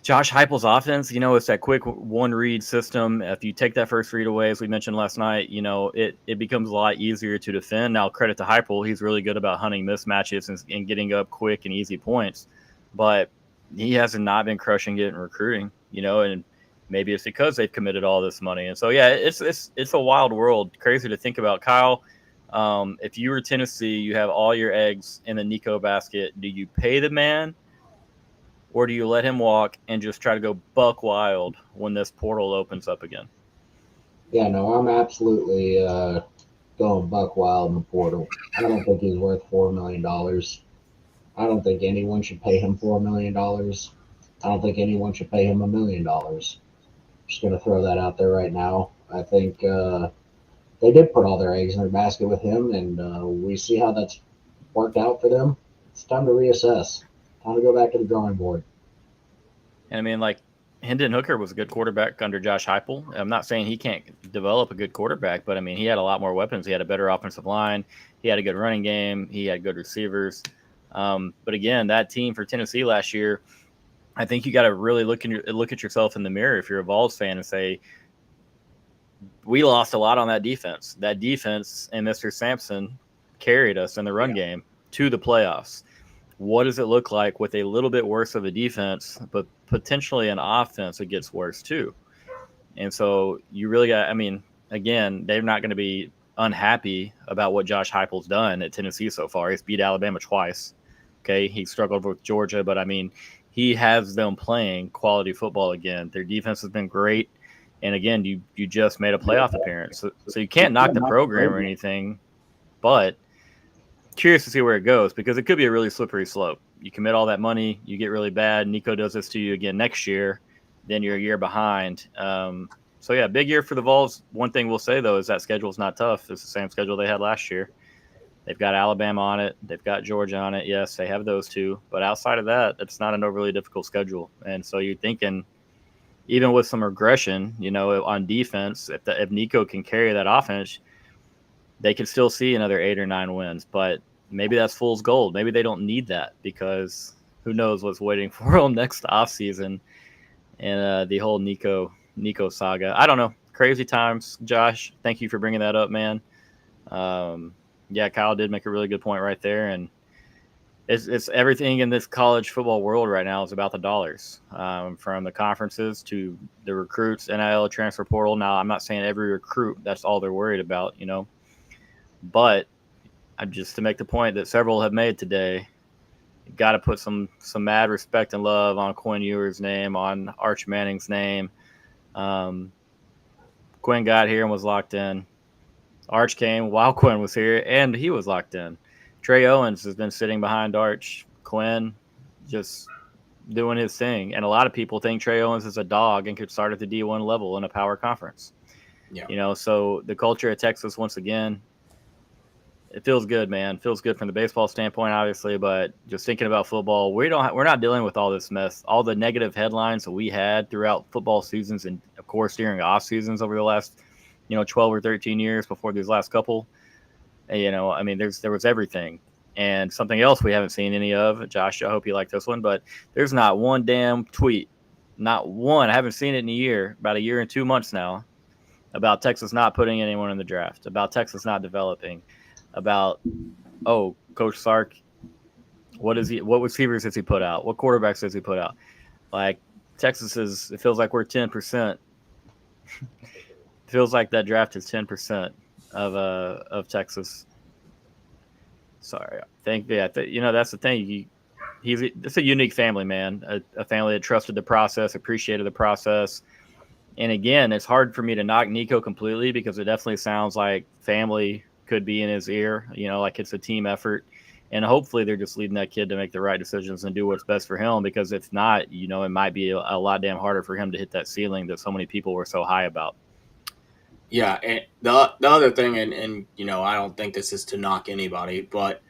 Josh Heupel's offense, it's that quick one read system. If you take that first read away, as we mentioned last night, it becomes a lot easier to defend. Now, credit to Heupel. He's really good about hunting mismatches and getting up quick and easy points. But he has not been crushing it in recruiting, and maybe it's because they've committed all this money. And so, yeah, it's a wild world. Crazy to think about. Kyle, if you were Tennessee, you have all your eggs in the Nico basket. Do you pay the man, or do you let him walk and just try to go buck wild when this portal opens up again? Yeah, no, I'm absolutely going buck wild in the portal. I don't think he's worth $4 million. I don't think anyone should pay him $4 million. I don't think anyone should pay him $1 million. Just going to throw that out there right now. I think they did put all their eggs in their basket with him, and we see how that's worked out for them. It's time to reassess. Time to go back to the drawing board. And I mean, like, Hendon Hooker was a good quarterback under Josh Heupel. I'm not saying he can't develop a good quarterback, but I mean, he had a lot more weapons. He had a better offensive line. He had a good running game. He had good receivers. But again, that team for Tennessee last year, I think you got to really look at yourself in the mirror if you're a Vols fan and say, we lost a lot on that defense. That defense and Mr. Sampson carried us in the run game to the playoffs. What does it look like with a little bit worse of a defense, but potentially an offense that gets worse too? And so you really got, I mean, again, they're not going to be unhappy about what Josh Heupel's done at Tennessee so far. He's beat Alabama twice. Okay. He struggled with Georgia, but I mean, he has them playing quality football again. Their defense has been great. And again, you just made a playoff appearance. So you can't knock the program or anything, but curious to see where it goes because it could be a really slippery slope. You commit all that money, you get really bad. Nico does this to you again next year, then you're a year behind. So yeah, big year for the Vols. One thing we'll say though is that schedule is not tough. It's the same schedule they had last year. They've got Alabama on it. They've got Georgia on it. Yes, they have those two. But outside of that, it's not an overly difficult schedule. And so you're thinking, even with some regression, on defense, if Nico can carry that offense, they could still see another 8 or 9 wins. But maybe that's fool's gold. Maybe they don't need that because who knows what's waiting for them next offseason and the whole Nico saga. I don't know. Crazy times, Josh. Thank you for bringing that up, man. yeah, Kyle did make a really good point right there, and it's everything in this college football world right now is about the dollars, from the conferences to the recruits, NIL, transfer portal. Now, I'm not saying every recruit that's all they're worried about, but I'm just to make the point that several have made today. You got to put some mad respect and love on Quinn Ewer's name, on Arch Manning's name. Quinn got here and was locked in. Arch came while Quinn was here, and he was locked in. Trey Owens has been sitting behind Arch. Quinn just doing his thing. And a lot of people think Trey Owens is a dog and could start at the D1 level in a power conference. Yeah. So the culture at Texas, once again, it feels good, man. It feels good from the baseball standpoint, obviously, but just thinking about football, we're not dealing with all this mess, all the negative headlines that we had throughout football seasons, and of course during off seasons over the last 12 or 13 years before these last couple. I mean, there was everything. And something else we haven't seen any of, Josh, I hope you like this one, but there's not one damn tweet, not one. I haven't seen it in a year, about a year and 2 months now, about Texas not putting anyone in the draft, about Texas not developing, about, Coach Sark, what receivers has he put out? What quarterbacks has he put out? Like, it feels like we're 10%. Feels like that draft is 10% of Texas. Sorry, that's the thing. It's a unique family, man. A family that trusted the process, appreciated the process. And again, it's hard for me to knock Nico completely because it definitely sounds like family could be in his ear. Like it's a team effort, and hopefully they're just leading that kid to make the right decisions and do what's best for him. Because if not, it might be a lot damn harder for him to hit that ceiling that so many people were so high about. Yeah, and the other thing, and I don't think this is to knock anybody, but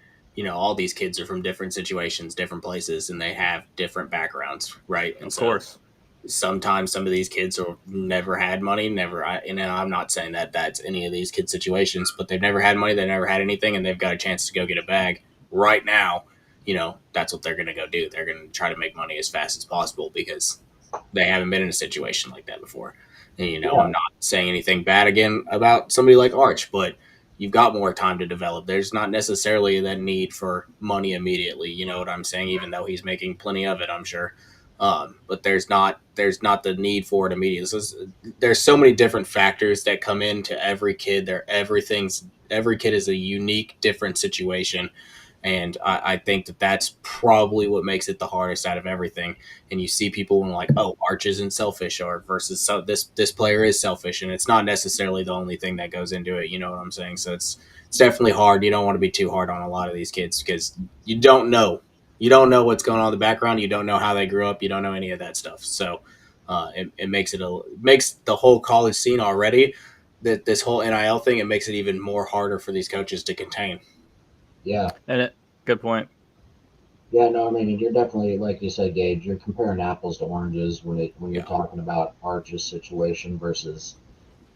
all these kids are from different situations, different places, and they have different backgrounds, right? And of course, sometimes some of these kids have never had money, I'm not saying that that's any of these kids' situations, but they've never had money, they've never had anything, and they've got a chance to go get a bag right now. That's what they're going to go do. They're going to try to make money as fast as possible because they haven't been in a situation like that before. And, I'm not saying anything bad again about somebody like Arch, but you've got more time to develop. There's not necessarily that need for money immediately. You know what I'm saying? Even though he's making plenty of it, I'm sure. But there's not the need for it immediately. There's so many different factors that come into every kid. Every kid is a unique, different situation. And I think that's probably what makes it the hardest out of everything. And you see people when like, Arch isn't selfish, or versus this player is selfish, and it's not necessarily the only thing that goes into it. You know what I'm saying? So it's definitely hard. You don't want to be too hard on a lot of these kids because you don't know. You don't know what's going on in the background. You don't know how they grew up. You don't know any of that stuff. So it makes the whole college scene already, this whole NIL thing, it makes it even more harder for these coaches to contain. Yeah. And good point. Yeah, no, I mean, you're definitely, like you said, Gage, you're comparing apples to oranges when you're talking about Arch's situation versus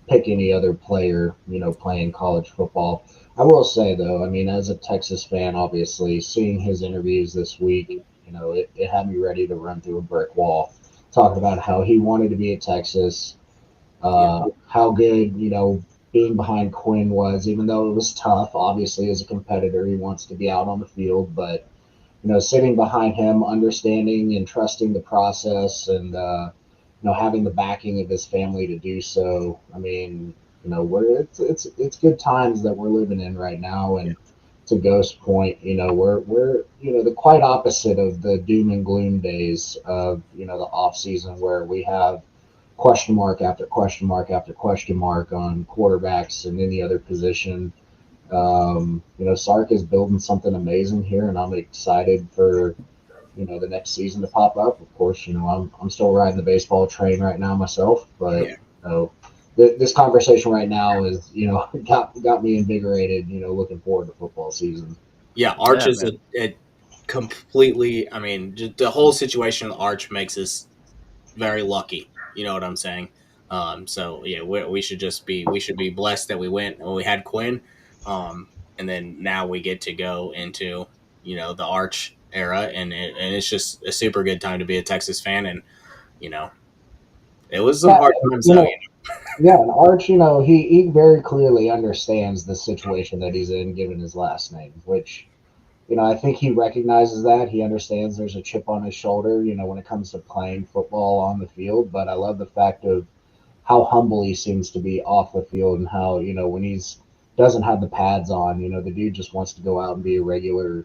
pick any other player, playing college football. I will say, though, I mean, as a Texas fan, obviously, seeing his interviews this week, it had me ready to run through a brick wall, talking about how he wanted to be at Texas, how good, being behind Quinn was, even though it was tough. Obviously, as a competitor, he wants to be out on the field, but sitting behind him, understanding and trusting the process, and having the backing of his family to do so. I mean, it's good times that we're living in right now, and to Ghost's point, we're the quite opposite of the doom and gloom days of the off season where we have question mark after question mark after question mark on quarterbacks and any other position. Sark is building something amazing here, and I'm excited for the next season to pop up. Of course, I'm still riding the baseball train right now myself, but this conversation right now is got me invigorated. Looking forward to football season. Yeah, Arch is a completely. I mean, just the whole situation with Arch makes us very lucky. You know what I'm saying? So yeah, we should be blessed that we went when we had Quinn, and then now we get to go into the Arch era, and it's just a super good time to be a Texas fan, and it was some hard times though. Yeah, and Arch, he very clearly understands the situation that he's in, given his last name, which, I think he recognizes that. He understands there's a chip on his shoulder, when it comes to playing football on the field. But I love the fact of how humble he seems to be off the field and how, when he's doesn't have the pads on, the dude just wants to go out and be a regular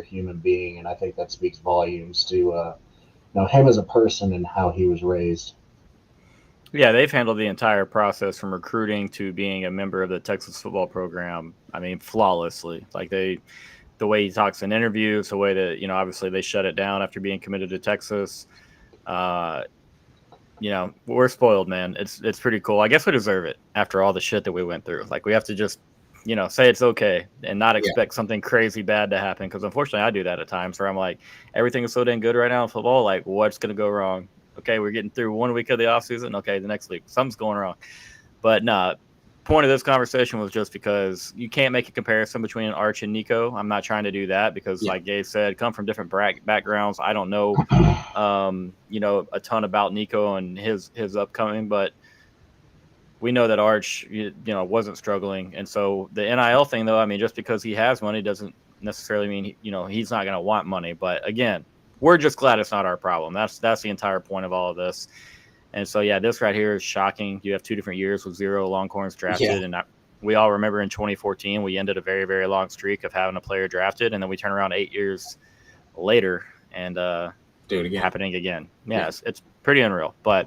human being. And I think that speaks volumes to, him as a person and how he was raised. Yeah, they've handled the entire process from recruiting to being a member of the Texas football program. I mean, flawlessly. Like the way he talks in interviews, the way that obviously they shut it down after being committed to Texas. We're spoiled, man. It's pretty cool. I guess we deserve it after all the shit that we went through. Like we have to just say it's okay and not expect something crazy bad to happen. Because unfortunately, I do that at times where I'm like, everything is so dang good right now in football. Like, what's gonna go wrong? Okay, we're getting through 1 week of the offseason. Okay, the next week something's going wrong. But nah, point of this conversation was just because you can't make a comparison between Arch and Nico. I'm not trying to do that because, like Gabe said, come from different backgrounds. I don't know, a ton about Nico and his upcoming, but we know that Arch, wasn't struggling. And so the NIL thing, though, I mean, just because he has money doesn't necessarily mean, he's not going to want money. But again, we're just glad it's not our problem. That's the entire point of all of this. And so, yeah, this right here is shocking. You have 2 different years with 0 Longhorns drafted. And we all remember in 2014, we ended a very, very long streak of having a player drafted. And then we turn around 8 years later and do it again. Happening again. Yeah, it's pretty unreal. But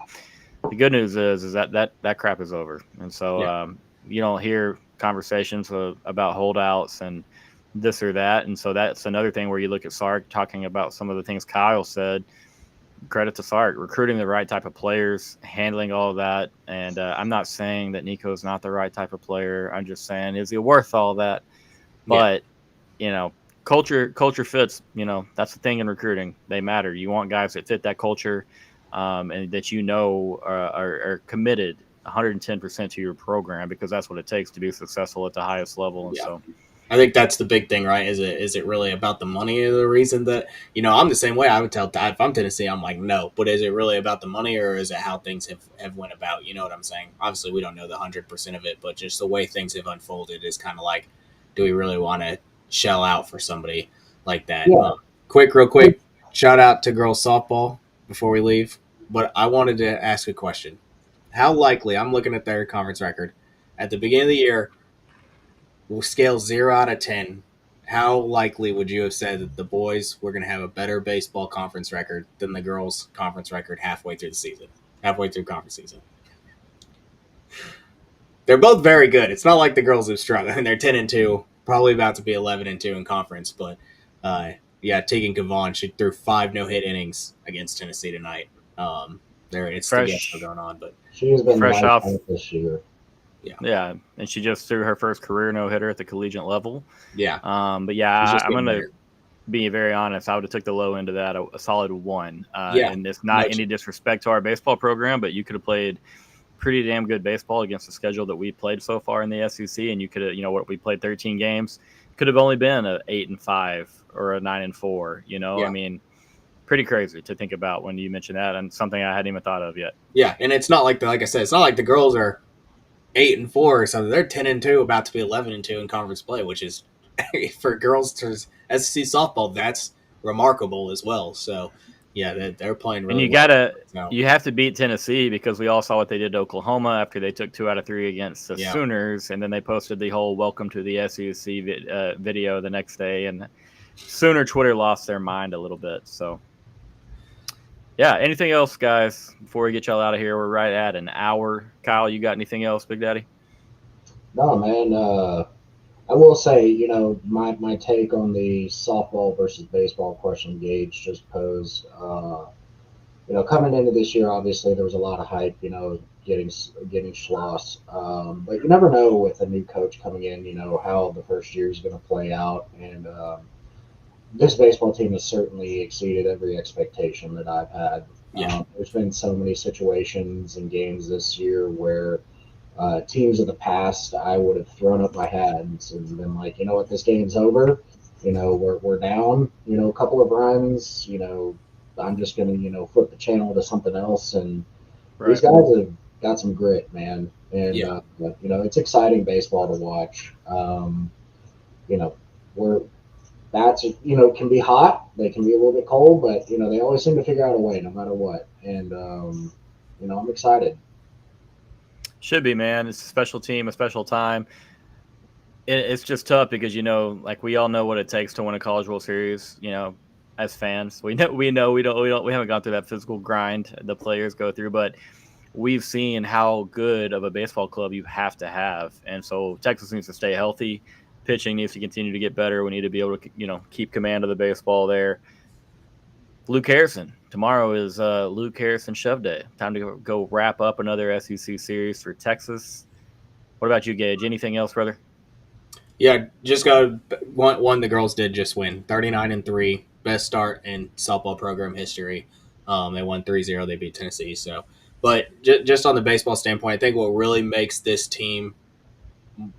the good news is that crap is over. And so you don't hear conversations about holdouts and this or that. And so that's another thing where you look at Sark talking about some of the things Kyle said. Credit to Sark, recruiting the right type of players, handling all of that. And I'm not saying that Nico's not the right type of player. I'm just saying, is he worth all that? But, culture fits. That's the thing in recruiting. They matter. You want guys that fit that culture and that are committed 110% to your program because that's what it takes to be successful at the highest level. And so I think that's the big thing, right? Is it really about the money or the reason that, I'm the same way. I would tell Dad, if I'm Tennessee, I'm like, no. But is it really about the money or is it how things have went about? You know what I'm saying? Obviously, we don't know the 100% of it, but just the way things have unfolded is kind of like, do we really want to shell out for somebody like that? Yeah. Real quick, shout out to girls softball before we leave. But I wanted to ask a question. How likely, I'm looking at their conference record, at the beginning of the year, we'll scale 0 out of 10. How likely would you have said that the boys were going to have a better baseball conference record than the girls' conference record halfway through conference season? They're both very good. It's not like the girls have struggled. And they're 10-2, probably about to be 11-2 in conference. But Tegan Kavan, she threw 5 no-hit innings against Tennessee tonight. It's still going on, but she's been fresh off this year. Yeah, and she just threw her first career no-hitter at the collegiate level. Yeah. I'm going to be very honest. I would have took the low end of that, a solid 1. And it's not any disrespect to our baseball program, but you could have played pretty damn good baseball against the schedule that we played so far in the SEC, and you could have, we played 13 games. Could have only been a 8-5 or a 9-4. I mean, pretty crazy to think about when you mention that, and something I hadn't even thought of yet. Yeah, and it's not like like I said, it's not like the girls are 8-4 or something. They're 10-2, about to be 11-2 in conference play, which is for girls to SEC softball. That's remarkable as well. So, they're playing really. And you have to beat Tennessee because we all saw what they did to Oklahoma after they took 2 out of 3 against the Sooners, and then they posted the whole "Welcome to the SEC" video the next day, and Sooner Twitter lost their mind a little bit. So. Yeah, anything else, guys, before we get y'all out of here? We're right at an hour. Kyle, you got anything else, Big Daddy? No, man. I will say, my take on the softball versus baseball question Gage just posed. Coming into this year, obviously there was a lot of hype, getting Schloss. But you never know with a new coach coming in, how the first year is going to play out. And this baseball team has certainly exceeded every expectation that I've had. There's been so many situations and games this year where teams of the past, I would have thrown up my hands and been like, what, this game's over. We're down, a couple of runs. I'm just going to, flip the channel to something else. And these guys have got some grit, man. And Yeah. it's exciting baseball to watch. Where bats, can be hot, they can be a little bit cold, but they always seem to figure out a way, no matter what. And I'm excited. Should be, man. It's a special team, a special time. It's just tough because like we all know what it takes to win a College World Series. As fans, we know we haven't gone through that physical grind the players go through, but we've seen how good of a baseball club you have to have, and so Texas needs to stay healthy. Pitching needs to continue to get better. We need to be able to keep command of the baseball there. Luke Harrison. Tomorrow is Luke Harrison Shove Day. Time to go wrap up another SEC series for Texas. What about you, Gage? Anything else, brother? Yeah, just got one. The girls did just win 39-3, best start in softball program history. They won 3-0. They beat Tennessee. So, but just on the baseball standpoint, I think what really makes this team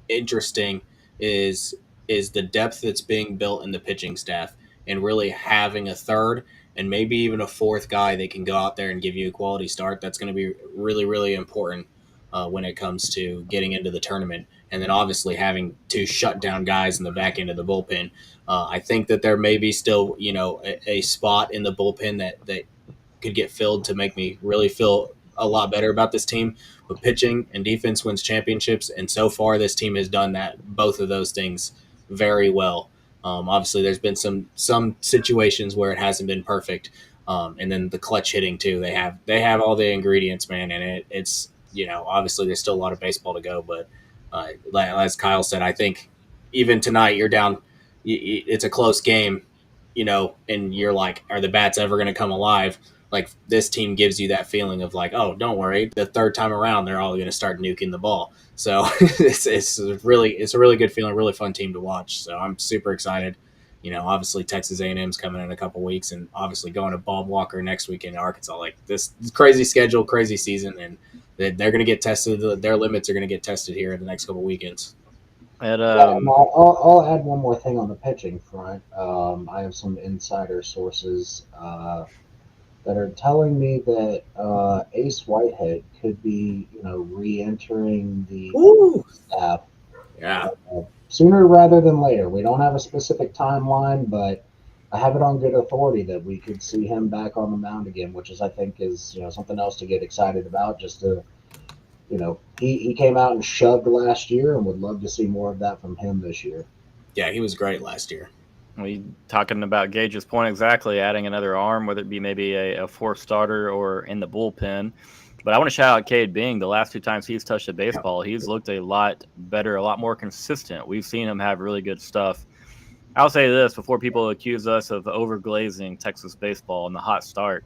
interesting is the depth that's being built in the pitching staff, and really having a third and maybe even a fourth guy that can go out there and give you a quality start. That's going to be really, really important when it comes to getting into the tournament. And then obviously having two shutdown guys in the back end of the bullpen. I think that there may be still, a spot in the bullpen that could get filled to make me really feel a lot better about this team. But pitching and defense wins championships, and so far this team has done both of those things very well. Obviously, there's been some situations where it hasn't been perfect, and then the clutch hitting too. They have all the ingredients, man, and it's obviously there's still a lot of baseball to go. But as Kyle said, I think even tonight you're down. It's a close game, and you're like, are the bats ever going to come alive? Like, this team gives you that feeling of like, oh, don't worry, the third time around they're all going to start nuking the ball. So it's a really good feeling, really fun team to watch. So I'm super excited. Obviously Texas A&M's coming in a couple weeks, and obviously going to Bob Walker next week in Arkansas. Like, this crazy schedule, crazy season, and they're going to get tested. Their limits are going to get tested here in the next couple weekends. And I'll add one more thing on the pitching front. I have some insider sources that are telling me that Ace Whitehead could be, re-entering the staff sooner rather than later. We don't have a specific timeline, but I have it on good authority that we could see him back on the mound again, which I think is something else to get excited about. Just to he came out and shoved last year, and would love to see more of that from him this year. Yeah, he was great last year. We talking about Gage's point exactly, adding another arm, whether it be maybe a fourth starter or in the bullpen. But I want to shout out Cade Bing. The last 2 times he's touched a baseball, he's looked a lot better, a lot more consistent. We've seen him have really good stuff. I'll say this before people accuse us of overglazing Texas baseball and the hot start.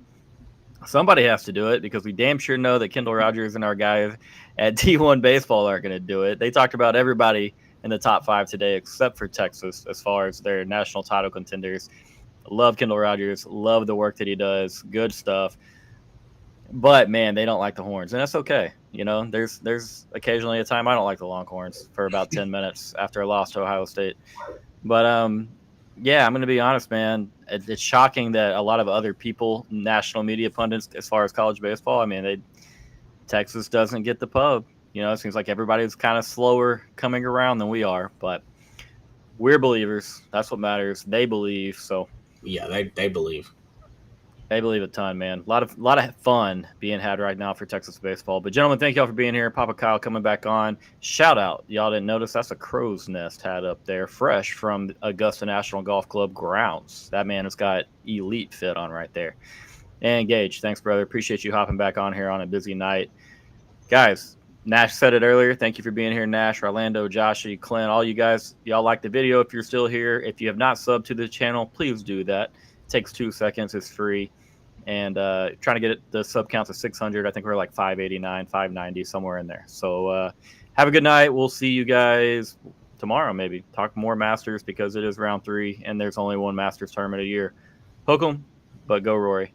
Somebody has to do it, because we damn sure know that Kendall Rogers and our guys at D1 Baseball aren't going to do it. They talked about everybody in the top 5 today except for Texas as far as their national title contenders. Love Kendall Rogers. Love the work that he does. Good stuff. But, man, they don't like the horns, and that's okay. There's occasionally a time I don't like the Longhorns for about 10 minutes after a loss to Ohio State. But, yeah, I'm going to be honest, man. It's shocking that a lot of other people, national media pundits, as far as college baseball, I mean, Texas doesn't get the pub. It seems like everybody's kind of slower coming around than we are, but we're believers. That's what matters. They believe. So yeah, they believe. They believe a ton, man. A lot of fun being had right now for Texas baseball. But gentlemen, thank y'all for being here. Papa Kyle coming back on. Shout out. Y'all didn't notice that's a crow's nest hat up there, fresh from Augusta National Golf Club grounds. That man has got elite fit on right there. And Gage, thanks, brother. Appreciate you hopping back on here on a busy night. Guys, Nash said it earlier. Thank you for being here, Nash, Orlando, Joshy, Clint, all you guys. Y'all like the video if you're still here. If you have not subbed to the channel, please do that. It takes 2 seconds. It's free. And trying to get the sub count to 600. I think we're like 589, 590, somewhere in there. So have a good night. We'll see you guys tomorrow, maybe. Talk more Masters, because it is round 3, and there's only one Masters tournament a year. Hook 'em, but go Rory.